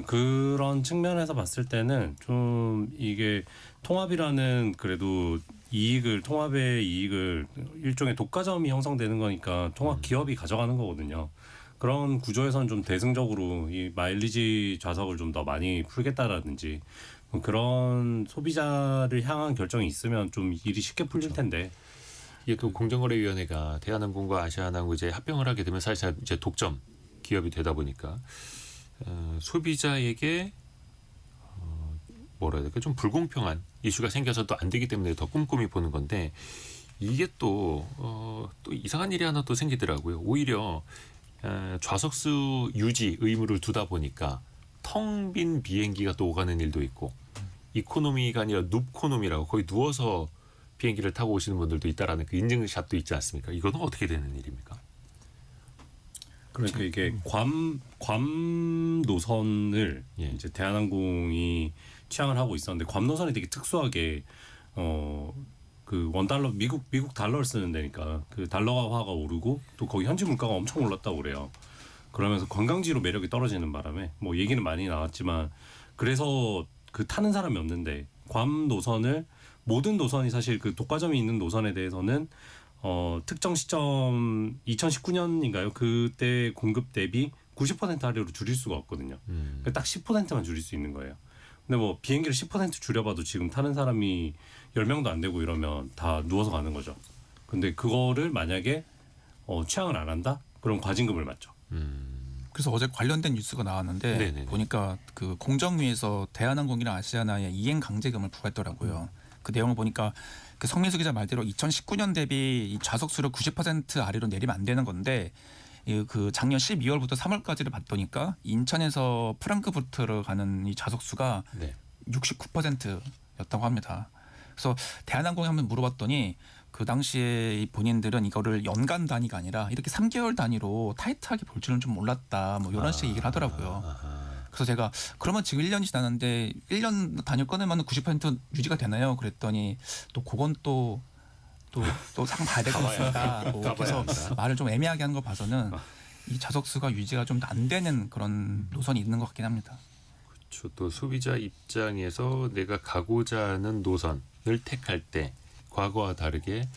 그런 측면에서 봤을 때는 좀 이게 통합이라는 그래도 이익을 통합의 이익을 일종의 독과점이 형성되는 거니까 통합 기업이 가져가는 거거든요. 그런 구조에서는 좀 대승적으로 이 마일리지 좌석을 좀 더 많이 풀겠다라든지 그런 소비자를 향한 결정이 있으면 좀 일이 쉽게 풀릴 텐데. 이게 또 공정거래위원회가 대한항공과 아시아나항공 이제 합병을 하게 되면 사실상 이제 독점 기업이 되다 보니까 소비자에게 뭐라 해야 될까 좀 불공평한 이슈가 생겨서 또 안 되기 때문에 더 꼼꼼히 보는 건데 이게 또 이상한 일이 하나 또 생기더라고요. 오히려 좌석수 유지 의무를 두다 보니까 텅 빈 비행기가 또 오가는 일도 있고 이코노미가 아니라 눕코노미라고 거의 누워서 비행기를 타고 오시는 분들도 있다라는 그 인증샷도 있지 않습니까? 이거는 어떻게 되는 일입니까? 그러니까 이게 괌 노선을 예. 이제 대한항공이 취항을 하고 있었는데 괌 노선이 되게 특수하게 그 $1 미국 달러를 쓰는 데니까 그 달러화가 오르고 또 거기 현지 물가가 엄청 올랐다고 그래요. 그러면서 관광지로 매력이 떨어지는 바람에 뭐 얘기는 많이 나왔지만 그래서 그 타는 사람이 없는데 괌 노선을 모든 노선이 사실 그 독과점이 있는 노선에 대해서는 특정 시점 2019년인가요? 그때 공급 대비 90% 할인으로 줄일 수가 없거든요. 그러니까 딱 10%만 줄일 수 있는 거예요. 근데 뭐 비행기를 10% 줄여봐도 지금 타는 사람이 10명도 안 되고 이러면 다 누워서 가는 거죠. 근데 그거를 만약에 취항을 안 한다? 그럼 과징금을 맞죠. 그래서 어제 관련된 뉴스가 나왔는데 네네네. 보니까 그 공정위에서 대한항공이랑 아시아나에 이행 강제금을 부과했더라고요. 그 내용을 보니까 그 성민수 기자 말대로 2019년 대비 이 좌석수를 90% 아래로 내리면 안 되는 건데 그 작년 12월부터 3월까지를 봤더니까 인천에서 프랑크푸르트를 가는 이 좌석수가 네. 69%였다고 합니다. 그래서 대한항공에 한번 물어봤더니 그 당시에 이 본인들은 이거를 연간 단위가 아니라 이렇게 3개월 단위로 타이트하게 볼 줄은 좀 몰랐다. 뭐 이런 식의 얘기를 하더라고요. 그래서 제가 그러면 지금 1년이 지났는데 1년 단위 꺼내면 90% 유지가 되나요? 그랬더니 또 그건 또 상 봐야 될 것 같습니다. 그래서 말을 좀 애매하게 하는 거 봐서는 이 좌석수가 유지가 좀 안 되는 그런 노선이 있는 것 같긴 합니다. 그렇죠. 또 소비자 입장에서 내가 가고자 하는 노선을 택할 때 과거와 다르게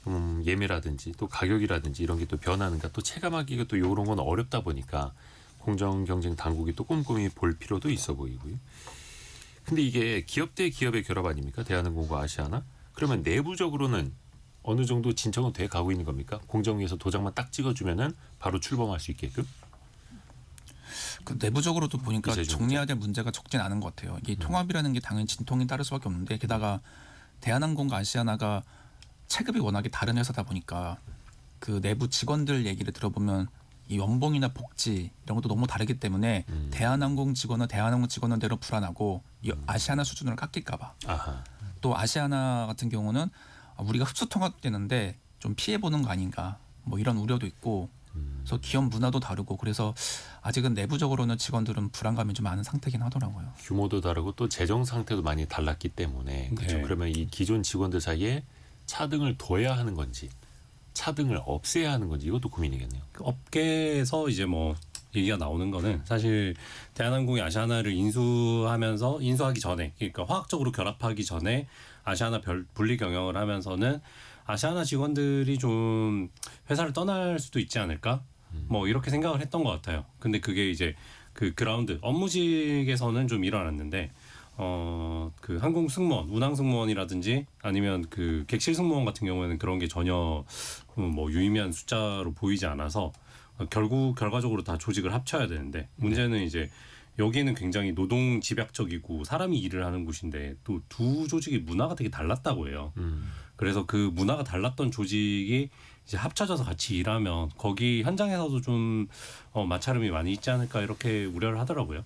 예매라든지 또 가격이라든지 이런 게 또 변하는가 또 체감하기가 또 이런 건 어렵다 보니까 공정 경쟁 당국이 또 꼼꼼히 볼 필요도 있어 보이고요. 근데 이게 기업 대 기업의 결합 아닙니까? 대한항공과 아시아나? 그러면 내부적으로는 어느 정도 진척은 돼 가고 있는 겁니까? 공정위에서 도장만 딱 찍어주면은 바로 출범할 수 있게끔? 그 내부적으로도 보니까 이제 좀 정리해야 될 문제가 적진 않은 것 같아요. 이 통합이라는 게 당연히 진통이 따를 수밖에 없는데 게다가 대한항공과 아시아나가 체급이 워낙에 다른 회사다 보니까 그 내부 직원들 얘기를 들어보면 이 연봉이나 복지 이런 것도 너무 다르기 때문에 대한항공 직원은 대한항공 직원은대로 불안하고 이 아시아나 수준으로 깎일까 봐. 아하. 또 아시아나 같은 경우는 우리가 흡수 통합되는데 좀 피해 보는 거 아닌가 뭐 이런 우려도 있고 그래서 기업 문화도 다르고 그래서 아직은 내부적으로는 직원들은 불안감이 좀 많은 상태긴 하더라고요. 규모도 다르고 또 재정 상태도 많이 달랐기 때문에 그렇죠. 네. 그러면 이 기존 직원들 사이에 차등을 둬야 하는 건지 차등을 없애야 하는 건지 이것도 고민이겠네요. 그 업계에서 이제 뭐 얘기가 나오는 거는 사실 대한항공이 아시아나를 인수하기 전에 그러니까 화학적으로 결합하기 전에 아시아나 분리 경영을 하면서는 아시아나 직원들이 좀 회사를 떠날 수도 있지 않을까? 뭐 이렇게 생각을 했던 것 같아요. 근데 그게 이제 그 그라운드 업무직에서는 좀 일어났는데 그 항공 승무원, 운항 승무원이라든지 아니면 그 객실 승무원 같은 경우에는 그런 게 전혀 뭐 유의미한 숫자로 보이지 않아서 결과적으로 다 조직을 합쳐야 되는데 문제는 이제 여기는 굉장히 노동 집약적이고 사람이 일을 하는 곳인데 또 두 조직이 문화가 되게 달랐다고 해요. 그래서 그 문화가 달랐던 조직이 이제 합쳐져서 같이 일하면 거기 현장에서도 좀 마찰음이 많이 있지 않을까 이렇게 우려를 하더라고요.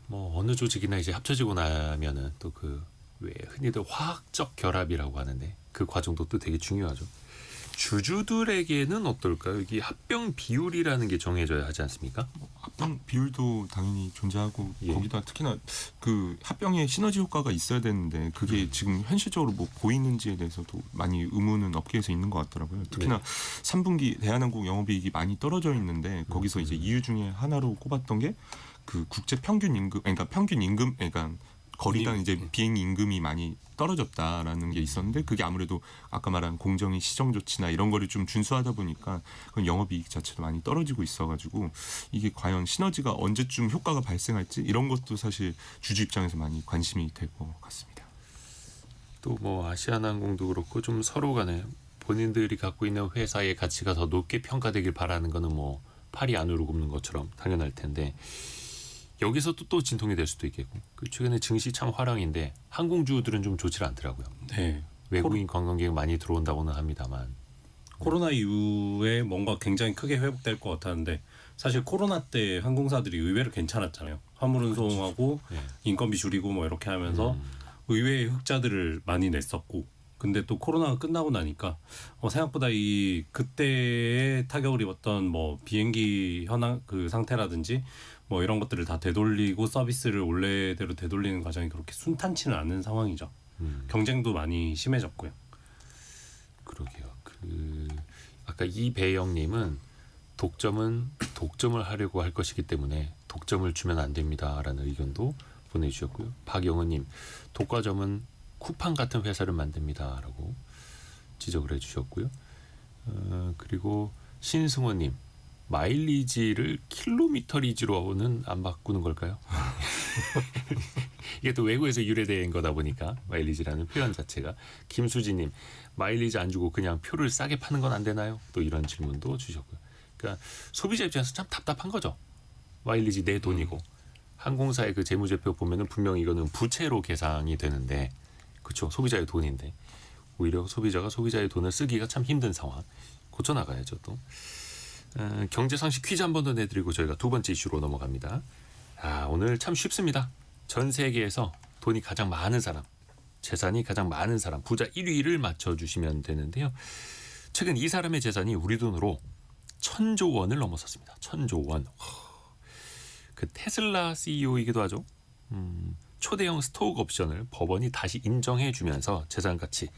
뭐 어느 조직이나 이제 합쳐지고 나면은 또 그 왜 흔히들 화학적 결합이라고 하는데 그 과정도 또 되게 중요하죠. 주주들에게는 어떨까요? 이게 합병 비율이라는 게 정해져야 하지 않습니까? 합병 비율도 당연히 존재하고 예. 거기다 특히나 그 합병에 시너지 효과가 있어야 되는데 그게 지금 현실적으로 뭐 보이는지에 대해서도 많이 의문은 업계에서 있는 것 같더라고요. 특히나 네. 3분기 대한항공 영업이익이 많이 떨어져 있는데 거기서 이제 이유 중에 하나로 꼽았던 게 그 국제 평균 임금, 그러니까 평균 임금, 그러니까 거리당 이제 비행 임금이 많이 떨어졌다라는 게 있었는데 그게 아무래도 아까 말한 공정위 시정 조치나 이런 거를 좀 준수하다 보니까 그건 영업이익 자체도 많이 떨어지고 있어가지고 이게 과연 시너지가 언제쯤 효과가 발생할지 이런 것도 사실 주주 입장에서 많이 관심이 될 것 같습니다. 또 뭐 아시아나항공도 그렇고 좀 서로 간에 본인들이 갖고 있는 회사의 가치가 더 높게 평가되길 바라는 거는 뭐 팔이 안으로 굽는 것처럼 당연할 텐데 여기서도 또 진통이 될 수도 있겠고 최근에 증시 참 화랑인데 항공주들은 좀 좋지 않더라고요. 네. 외국인 관광객 많이 들어온다고는 합니다만 코로나 이후에 뭔가 굉장히 크게 회복될 것 같았는데 사실 코로나 때 항공사들이 의외로 괜찮았잖아요. 화물 운송하고 네. 인건비 줄이고 뭐 이렇게 하면서 의외의 흑자들을 많이 냈었고 근데 또 코로나가 끝나고 나니까 생각보다 이 그때의 타격을 입었던 뭐 비행기 현황 그 상태라든지 뭐 이런 것들을 다 되돌리고 서비스를 원래대로 되돌리는 과정이 그렇게 순탄치는 않은 상황이죠. 경쟁도 많이 심해졌고요. 그러게요. 아까 이배영님은 독점을 하려고 할 것이기 때문에 독점을 주면 안 됩니다라는 의견도 보내주셨고요. 박영은님 독과점은 쿠팡 같은 회사를 만듭니다라고 지적을 해주셨고요. 그리고 신승호님 마일리지를 킬로미터 리지로는 안 바꾸는 걸까요? 이게 또 외국에서 유래된 거다 보니까 마일리지라는 표현 자체가. 김수진님 마일리지 안 주고 그냥 표를 싸게 파는 건 안 되나요? 또 이런 질문도 주셨고요. 그러니까 소비자 입장에서 참 답답한 거죠. 마일리지 내 돈이고 항공사의 그 재무제표 보면은 분명히 이거는 부채로 계산이 되는데 그렇죠. 소비자의 돈인데 오히려 소비자가 소비자의 돈을 쓰기가 참 힘든 상황. 고쳐나가야죠 또. 경제상식 퀴즈 한 번 더 내드리고 저희가 두 번째 이슈로 넘어갑니다. 오늘 참 쉽습니다. 전 세계에서 돈이 가장 많은 사람, 재산이 가장 많은 사람, 부자 1위를 맞춰주시면 되는데요. 최근 이 사람의 재산이 우리 돈으로 1,000조 원을 넘어섰습니다. 1,000조 원. 그 테슬라 CEO이기도 하죠. 초대형 스톡 옵션을 법원이 다시 인정해주면서 재산 가치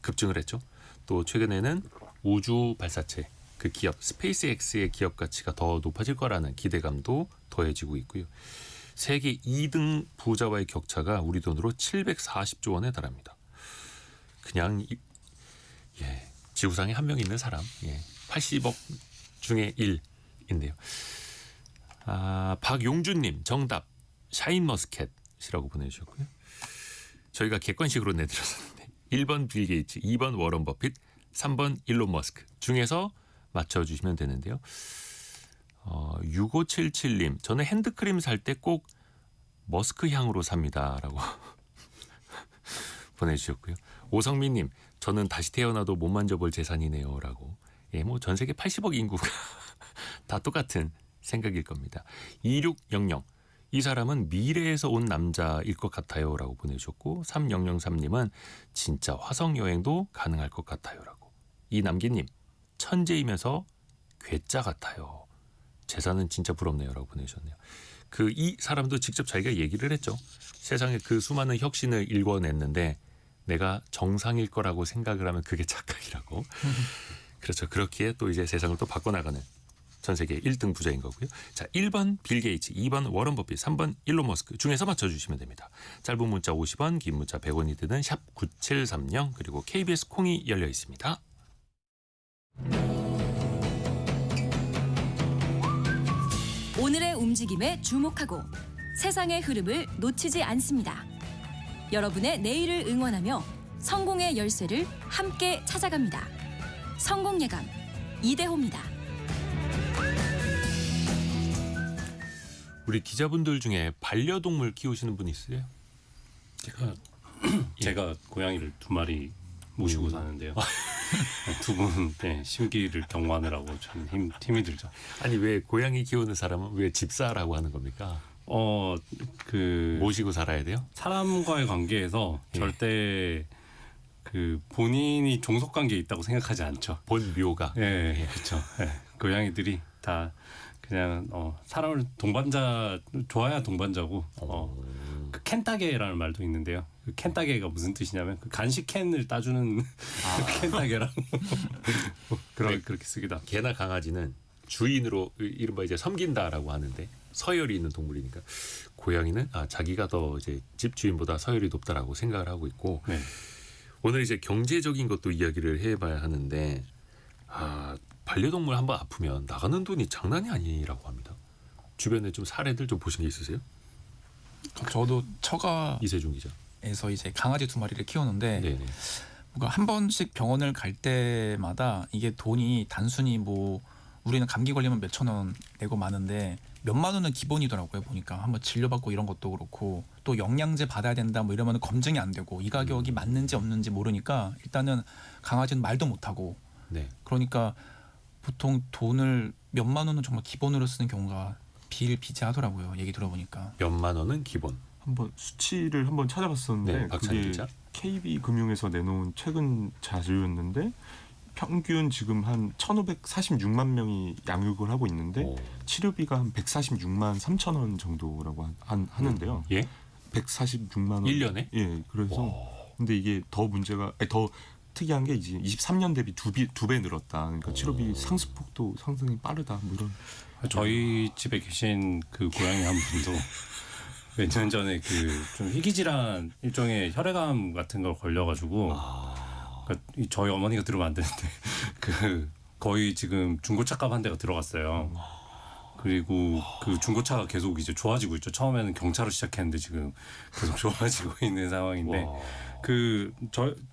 급증을 했죠. 또 최근에는 우주 발사체 그 기업 스페이스X의 기업 가치가 더 높아질 거라는 기대감도 더해지고 있고요. 세계 2등 부자와의 격차가 우리 돈으로 740조 원에 달합니다. 그냥 지구상에 한 명 있는 사람 80억 중에 1인데요. 박용준님 정답 샤인머스켓이라고 보내주셨고요. 저희가 객관식으로 내드렸었는데 1번 빌 게이츠, 2번 워런 버핏, 3번 일론 머스크 중에서 맞춰주시면 되는데요. 6577님 저는 핸드크림 살 때 꼭 머스크 향으로 삽니다라고 보내주셨고요. 오성민님 저는 다시 태어나도 못 만져볼 재산이네요라고. 뭐 전 세계 80억 인구가 다 똑같은 생각일 겁니다. 2600 이 사람은 미래에서 온 남자일 것 같아요라고 보내주셨고 3003님은 진짜 화성 여행도 가능할 것 같아요라고. 이남기님 천재이면서 괴짜 같아요. 재산은 진짜 부럽네요라고 보내주셨네요. 이 사람도 직접 자기가 얘기를 했죠. 세상에 그 수많은 혁신을 일궈냈는데 내가 정상일 거라고 생각을 하면 그게 착각이라고. 그렇죠. 그렇기에 또 이제 세상을 또 바꿔나가는 전 세계 1등 부자인 거고요. 자, 1번 빌 게이츠, 2번 워런 버핏, 3번 일론 머스크 중에서 맞춰주시면 됩니다. 짧은 문자 50원, 긴 문자 100원이 드는 샵 9730 그리고 KBS 콩이 열려 있습니다. 오늘의 움직임에 주목하고 세상의 흐름을 놓치지 않습니다. 여러분의 내일을 응원하며 성공의 열쇠를 함께 찾아갑니다. 성공예감 이대호입니다. 우리 기자분들 중에 반려동물 키우시는 분 있으세요? 제가 고양이를 2마리 모시고 사는데요. 두 분 심기를 경마하느라고 좀 힘이 들죠. 아니 왜 고양이 키우는 사람은 왜 집사라고 하는 겁니까? 모시고 살아야 돼요? 사람과의 관계에서 절대 그 본인이 종속 관계에 있다고 생각하지 않죠. 본묘가. 그렇죠. 고양이들이 다 그냥 사람을 동반자 좋아야 동반자고 그 캔따개라는 말도 있는데요. 그 캔따개가 무슨 뜻이냐면 그 간식 캔을 따주는 캔따개라고 그렇게 쓰기도 하고. 개나 강아지는 주인으로 이른바 이제 섬긴다라고 하는데 서열이 있는 동물이니까 고양이는 자기가 더 이제 집 주인보다 서열이 높다라고 생각을 하고 있고 네. 오늘 이제 경제적인 것도 이야기를 해봐야 하는데 반려동물 한번 아프면 나가는 돈이 장난이 아니라고 합니다. 주변에 좀 사례들 좀 보신 게 있으세요? 저도 처가에서 이세준 기자. 이제 강아지 2마리를 키우는데 네네. 뭔가 한 번씩 병원을 갈 때마다 이게 돈이 단순히 뭐 우리는 감기 걸리면 몇천 원 내고 마는데 몇만 원은 기본이더라고요. 보니까 한번 진료받고 이런 것도 그렇고 또 영양제 받아야 된다 뭐 이러면 검증이 안 되고 이 가격이 맞는지 없는지 모르니까 일단은 강아지는 말도 못하고 네. 그러니까 보통 돈을 몇만 원은 정말 기본으로 쓰는 경우가 비일비재하더라고요. 얘기 들어보니까. 몇만 원은 기본. 한번 수치를 한번 찾아봤었는데 네, 박찬희 그게 기자. KB금융에서 내놓은 최근 자료였는데 평균 지금 한 1,546만 명이 양육을 하고 있는데 오. 치료비가 한 146만 3천 원 정도라고 하는데요. 예? 146만 원. 1년에? 예. 그래서 와. 근데 이게 더 문제가 더 특이한 게 이제 23년 대비 두 배 늘었다. 그러니까 치료비 상승폭도 상승이 빠르다. 뭐 이런. 저희 집에 계신 그 고양이 한 분도 몇 년 전에 그 좀 희귀질환 일종의 혈액암 같은 걸 걸려가지고 그러니까 저희 어머니가 들으면 안 되는데 그 거의 지금 중고차값 한 대가 들어갔어요. 그리고 그 중고차가 계속 이제 좋아지고 있죠. 처음에는 경차로 시작했는데 지금 계속 좋아지고 있는 상황인데 와. 그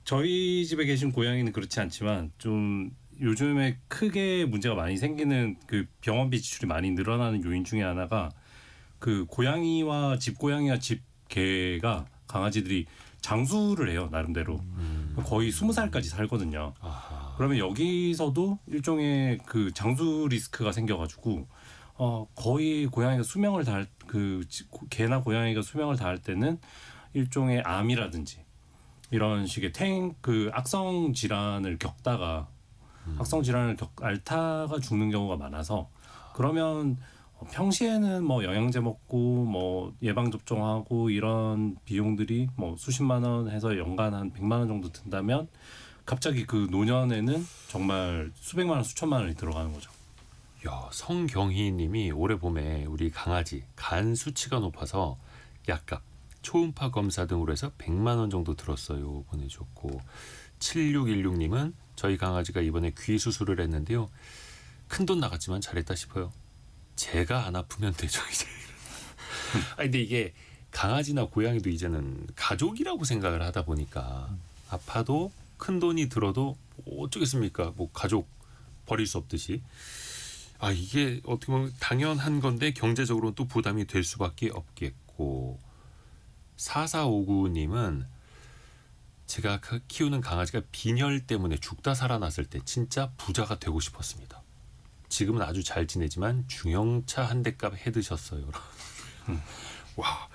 저희 집에 계신 고양이는 그렇지 않지만 좀 요즘에 크게 문제가 많이 생기는 그 병원비 지출이 많이 늘어나는 요인 중에 하나가 그 고양이와 집고양이와 집개가 강아지들이 장수를 해요. 나름대로 거의 20살까지 살거든요. 아하. 그러면 여기서도 일종의 그 장수 리스크가 생겨가지고 거의 고양이가 수명을 다할 개나 고양이가 수명을 다할 때는 일종의 암이라든지 이런 식의 그 악성 질환을 겪다가 악성 질환을 앓다가 죽는 경우가 많아서 그러면 평시에는 뭐 영양제 먹고 뭐 예방 접종하고 이런 비용들이 뭐 수십만 원 해서 연간 한 100만 원 정도 든다면 갑자기 그 노년에는 정말 수백만 원, 수천만 원이 들어가는 거죠. 야, 성경희님이 올해 봄에 우리 강아지 간 수치가 높아서 약값, 초음파 검사 등으로 해서 100만 원 정도 들었어요 보내주셨고 7616님은 저희 강아지가 이번에 귀 수술을 했는데요. 큰돈 나갔지만 잘했다 싶어요. 제가 안 아프면 되죠 이제. 근데 이게 강아지나 고양이도 이제는 가족이라고 생각을 하다 보니까 아파도 큰 돈이 들어도 어쩌겠습니까? 뭐 가족 버릴 수 없듯이. 이게 어떻게 보면 당연한 건데 경제적으로는 또 부담이 될 수밖에 없겠고 4459님은 제가 키우는 강아지가 빈혈 때문에 죽다 살아났을 때 진짜 부자가 되고 싶었습니다. 지금은 아주 잘 지내지만 중형차 한 대 값 해드셨어요. 와,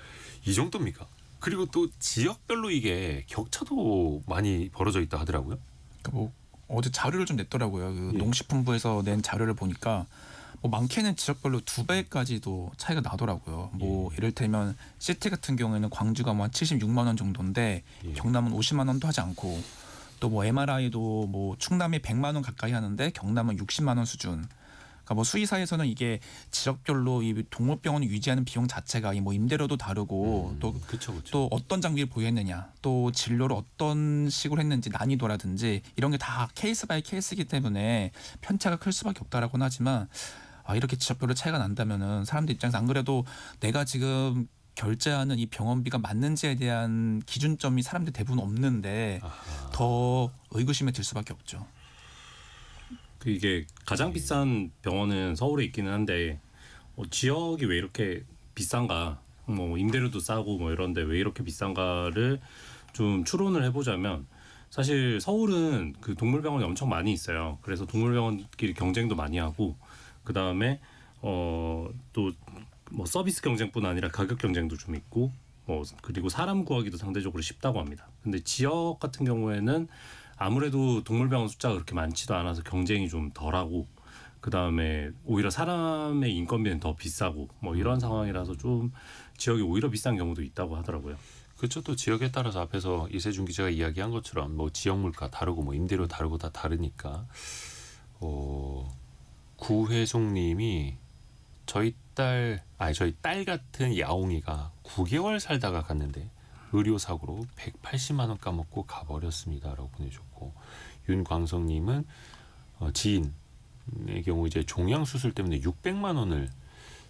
이 정도입니까? 그리고 또 지역별로 이게 격차도 많이 벌어져 있다 하더라고요. 그러니까 뭐 어제 자료를 좀 냈더라고요. 그 예. 농식품부에서 낸 자료를 보니까 뭐 많게는 지역별로 2배까지도 차이가 나더라고요. 뭐 예를 들면 시티 같은 경우에는 광주가 뭐 한 76만 원 정도인데 예. 경남은 50만 원도 하지 않고 또 뭐 MRI도 뭐 충남이 100만 원 가까이 하는데 경남은 60만 원 수준. 그러니까 뭐 수의사에서는 이게 지역별로 이 동물병원을 유지하는 비용 자체가 이 뭐 임대료도 다르고 그쵸. 또 어떤 장비를 보유했느냐, 또 진료를 어떤 식으로 했는지 난이도라든지 이런 게 다 케이스 바이 케이스이기 때문에 편차가 클 수밖에 없다라고는 하지만 이렇게 지역별로 차이가 난다면은 사람들 입장에서 안 그래도 내가 지금 결제하는 이 병원비가 맞는지에 대한 기준점이 사람들 대부분 없는데 더 의구심에 들 수밖에 없죠. 이게 가장 비싼 병원은 서울에 있기는 한데 지역이 왜 이렇게 비싼가? 뭐 임대료도 싸고 뭐 이런데 왜 이렇게 비싼가를 좀 추론을 해보자면 사실 서울은 그 동물병원이 엄청 많이 있어요. 그래서 동물병원끼리 경쟁도 많이 하고 그 다음에 또 뭐 서비스 경쟁뿐 아니라 가격 경쟁도 좀 있고 그리고 사람 구하기도 상대적으로 쉽다고 합니다. 근데 지역 같은 경우에는 아무래도 동물병원 숫자가 그렇게 많지도 않아서 경쟁이 좀 덜하고 그 다음에 오히려 사람의 인건비는 더 비싸고 뭐 이런 상황이라서 좀 지역이 오히려 비싼 경우도 있다고 하더라고요. 그렇죠. 또 지역에 따라서 앞에서 이세준 기자가 이야기한 것처럼 뭐 지역 물가 다르고 뭐 임대료 다르고 다 다르니까 구혜송님이 저희 딸 같은 야옹이가 9개월 살다가 갔는데 의료사고로 180만 원 까먹고 가버렸습니다라고 보내주셨고, 윤광성님은 지인의 경우 이제 종양 수술 때문에 600만 원을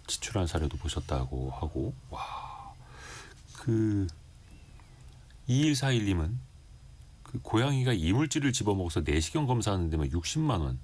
지출한 사례도 보셨다고 하고, 와, 그 2141님은 그 고양이가 이물질을 집어먹어서 내시경 검사하는 데만 60만 원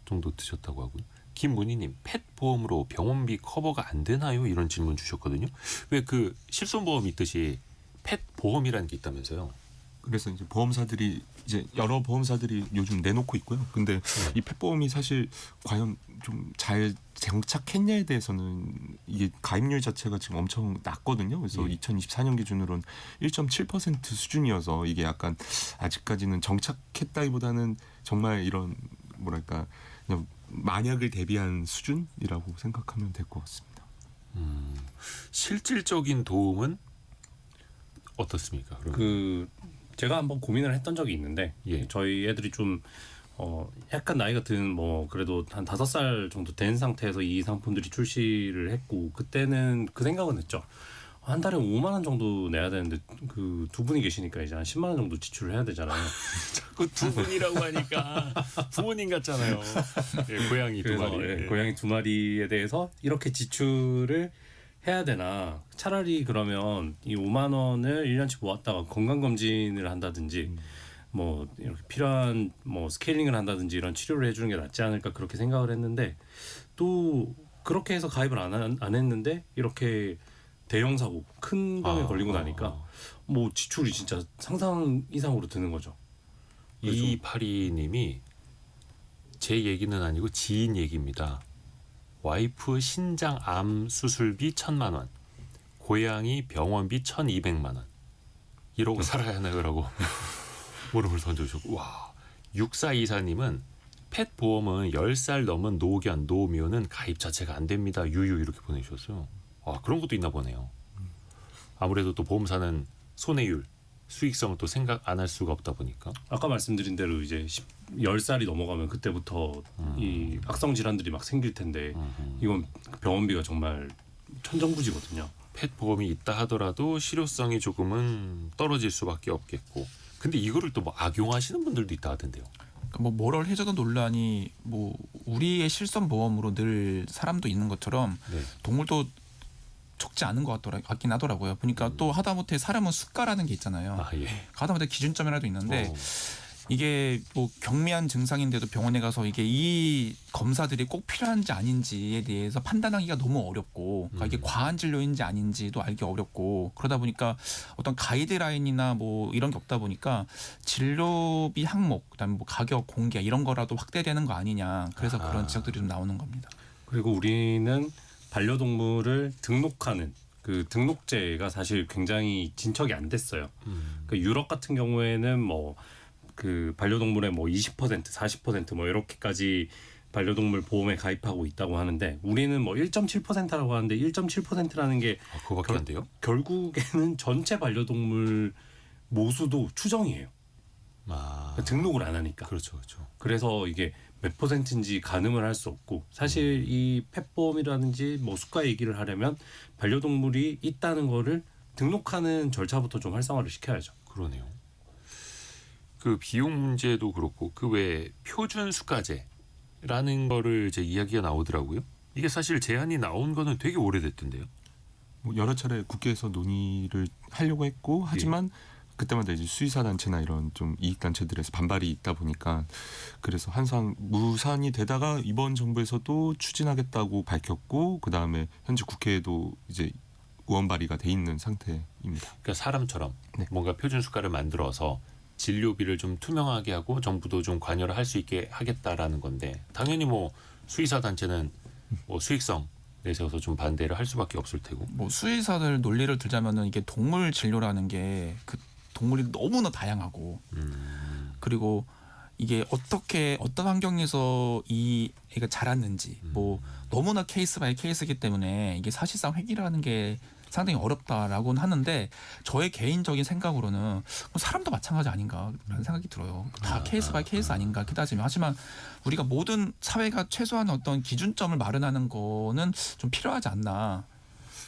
정도 드셨다고 하고요. 김문희님, 펫 보험으로 병원비 커버가 안 되나요? 이런 질문 주셨거든요. 왜 그 실손보험 있듯이 펫 보험이라는 게 있다면서요? 그래서 이제 보험사들이 이제 여러 보험사들이 요즘 내놓고 있고요. 근데 이 펫보험이 사실 과연 좀 잘 정착했냐에 대해서는 이게 가입률 자체가 지금 엄청 낮거든요. 그래서 2024년 기준으로는 1.7% 수준이어서 이게 약간 아직까지는 정착했다기보다는 정말 이런 뭐랄까 그냥 만약을 대비한 수준이라고 생각하면 될 것 같습니다. 실질적인 도움은 어떻습니까? 그러면? 제가 한번 고민을 했던 적이 있는데, 예. 저희 애들이 좀 약간 나이가 든 뭐 그래도 한 5살 정도 된 상태에서 이 상품들이 출시를 했고, 그때는 그 생각은 했죠. 한 달에 5만 원 정도 내야 되는데 그 두 분이 계시니까 이제 한 10만 원 정도 지출을 해야 되잖아요. 자꾸 두 분이라고 하니까 부모님 같잖아요. 예, 고양이 두 그래서 마리. 고양이 2마리에 대해서 이렇게 지출을 해야 되나, 차라리 그러면 이 5만 원을 1년치 모았다가 건강검진을 한다든지 뭐 이렇게 필요한 뭐 스케일링을 한다든지 이런 치료를 해주는 게 낫지 않을까, 그렇게 생각을 했는데, 또 그렇게 해서 가입을 안 했는데 이렇게 대형 사고 큰 병에 걸리고 나니까 뭐 지출이 진짜 상상 이상으로 드는 거죠. 이파리님이 제 얘기는 아니고 지인 얘기입니다. 와이프 신장 암 수술비 1,000만 원, 고양이 병원비 1,200만 원. 이러고 살아야 하나요라고 물음을 던져주셨고, 와, 6424님은 펫 보험은 10살 넘은 노견, 노묘는 가입 자체가 안 됩니다. 유유 이렇게 보내주셨어요. 와, 그런 것도 있나 보네요. 아무래도 또 보험사는 손해율, 수익성을 또 생각 안 할 수가 없다 보니까. 아까 말씀드린 대로 이제 10살이 넘어가면 그때부터 이 악성 질환들이 막 생길 텐데, 이건 병원비가 정말 천정부지거든요. 펫 보험이 있다 하더라도 실효성이 조금은 떨어질 수밖에 없겠고. 근데 이거를 또 뭐 악용하시는 분들도 있다 하던데요. 뭐 모럴 해저드 논란이 뭐 우리의 실손 보험으로 늘 사람도 있는 것처럼 네. 동물도 적지 않은 것 같긴 하더라고요. 보니까 또 하다못해 사람은 수가라는 게 있잖아요. 아, 예. 하다못해 기준점이라도 있는데 어. 이게 뭐 경미한 증상인데도 병원에 가서 이게 이 검사들이 꼭 필요한지 아닌지에 대해서 판단하기가 너무 어렵고, 그러니까 이게 과한 진료인지 아닌지도 알기 어렵고, 그러다 보니까 어떤 가이드라인이나 뭐 이런 게 없다 보니까 진료비 항목, 그다음에 뭐 가격 공개 이런 거라도 확대되는 거 아니냐. 그래서 그런 지적들이 좀 나오는 겁니다. 그리고 우리는 반려동물을 등록하는 그 등록제가 사실 굉장히 진척이 안 됐어요. 그 유럽 같은 경우에는 뭐 그 반려동물의 뭐 20%, 40% 뭐 이렇게까지 반려동물 보험에 가입하고 있다고 하는데, 우리는 뭐 1.7%라고 하는데 1.7%라는 게 그거밖에 안 돼요? 결국에는 전체 반려동물 모수도 추정이에요. 아, 등록을 안 하니까. 그렇죠, 그렇죠. 그래서 이게 몇 %인지 가늠을 할 수 없고, 사실 이 펫보험이라든지 뭐 수가 얘기를 하려면 반려동물이 있다는 거를 등록하는 절차부터 좀 활성화를 시켜야죠. 그러네요. 그 비용 문제도 그렇고, 그 외에 표준 수가제라는 거를 이제 이야기가 나오더라고요. 이게 사실 제안이 나온 거는 되게 오래됐던데요. 뭐 여러 차례 국회에서 논의를 하려고 했고, 하지만 그때마다 이제 수의사 단체나 이런 좀 이익 단체들에서 반발이 있다 보니까, 그래서 항상 무산이 되다가 이번 정부에서도 추진하겠다고 밝혔고, 그 다음에 현재 국회에도 이제 의원 발의가 돼 있는 상태입니다. 그러니까 사람처럼 네. 뭔가 표준 수가를 만들어서 진료비를 좀 투명하게 하고 정부도 좀 관여를 할 수 있게 하겠다라는 건데, 당연히 뭐 수의사 단체는 뭐 수익성 내세워서 좀 반대를 할 수밖에 없을 테고. 뭐 수의사들 논리를 들자면은 이게 동물 진료라는 게 그 동물이 너무나 다양하고, 그리고 이게 어떻게 어떤 환경에서 이 애가 자랐는지 뭐 너무나 케이스 바이 케이스이기 때문에 이게 사실상 획일화하는 게 상당히 어렵다라고는 하는데 저의 개인적인 생각으로는 사람도 마찬가지 아닌가라는 생각이 들어요. 다 케이스 바이 케이스 아닌가 따지면. 하지만 우리가 모든 사회가 최소한 어떤 기준점을 마련하는 거는 좀 필요하지 않나.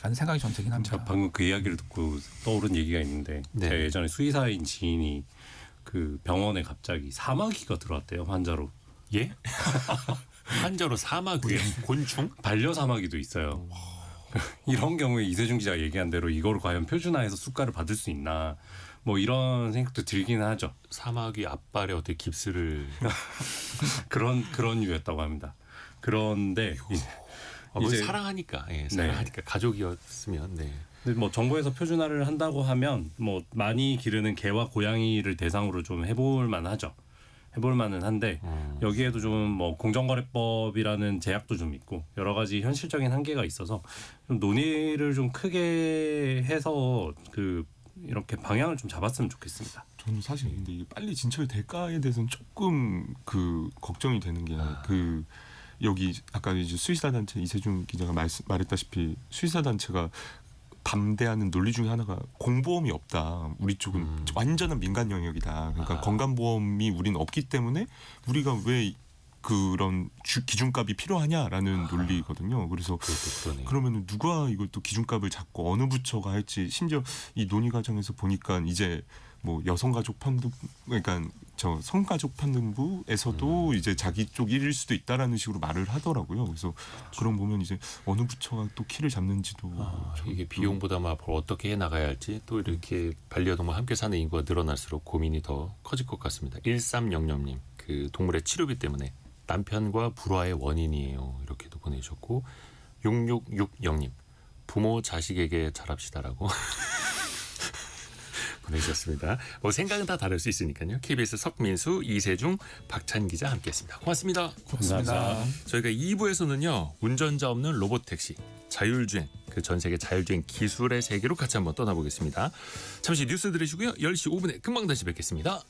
라는 생각이 전 들긴 합니다. 제가 방금 그 이야기를 듣고 떠오른 얘기가 있는데 네. 제 예전에 수의사인 지인이 그 병원에 갑자기 사마귀가 들어왔대요, 환자로. 예? 환자로 사마귀 곤충? 반려 사마귀도 있어요. 이런 경우에 이세준 기자가 얘기한 대로 이거를 과연 표준화해서 수가를 받을 수 있나 뭐 이런 생각도 들기는 하죠. 사마귀 앞발에 어떻게 깁스를 그런 이유였다고 합니다. 그런데 이제 이제- 사랑하니까 사랑하니까 가족이었으면 네. 근데 뭐 정부에서 표준화를 한다고 하면 뭐 많이 기르는 개와 고양이를 대상으로 좀 해볼 만하죠. 해볼 만은 한데 여기에도 좀 뭐 공정거래법이라는 제약도 좀 있고 여러 가지 현실적인 한계가 있어서 좀 논의를 좀 크게 해서 그 이렇게 방향을 좀 잡았으면 좋겠습니다. 저는 사실 근데 이게 빨리 진척될까에 대해서는 조금 그 걱정이 되는 게 그 여기 아까 이제 수의사 단체 이세준 기자가 말했다시피 수의사 단체가 반대하는 논리 중에 하나가 공보험이 없다. 우리 쪽은 완전한 민간 영역이다. 그러니까 건강보험이 우리는 없기 때문에 우리가 왜 그런 기준값이 필요하냐라는 논리거든요. 그래서 그러네. 그러면 누가 이걸 또 기준값을 잡고 어느 부처가 할지 심지어 이 논의 과정에서 보니까 이제 뭐 여성가족판부 그러니까 저 성가족판부에서도 이제 자기 쪽 일일 수도 있다라는 식으로 말을 하더라고요. 그래서 그런 보면 이제 어느 부처가 또 키를 잡는지도 참 이게 비용보다 앞으로 어떻게 해 나가야 할지 또 이렇게 반려동물 함께 사는 인구가 늘어날수록 고민이 더 커질 것 같습니다. 1300님 그 동물의 치료비 때문에 남편과 불화의 원인이에요. 이렇게도 보내주셨고 6660님 부모 자식에게 잘합시다라고 보내주셨습니다. 뭐 생각은 다 다를 수 있으니까요. KBS 석민수, 이세중, 박찬 기자 함께했습니다. 고맙습니다. 감사합니다. 저희가 2부에서는요. 운전자 없는 로봇 택시, 자율주행, 그 전 세계 자율주행 기술의 세계로 같이 한번 떠나보겠습니다. 잠시 뉴스 들으시고요. 10시 5분에 금방 다시 뵙겠습니다.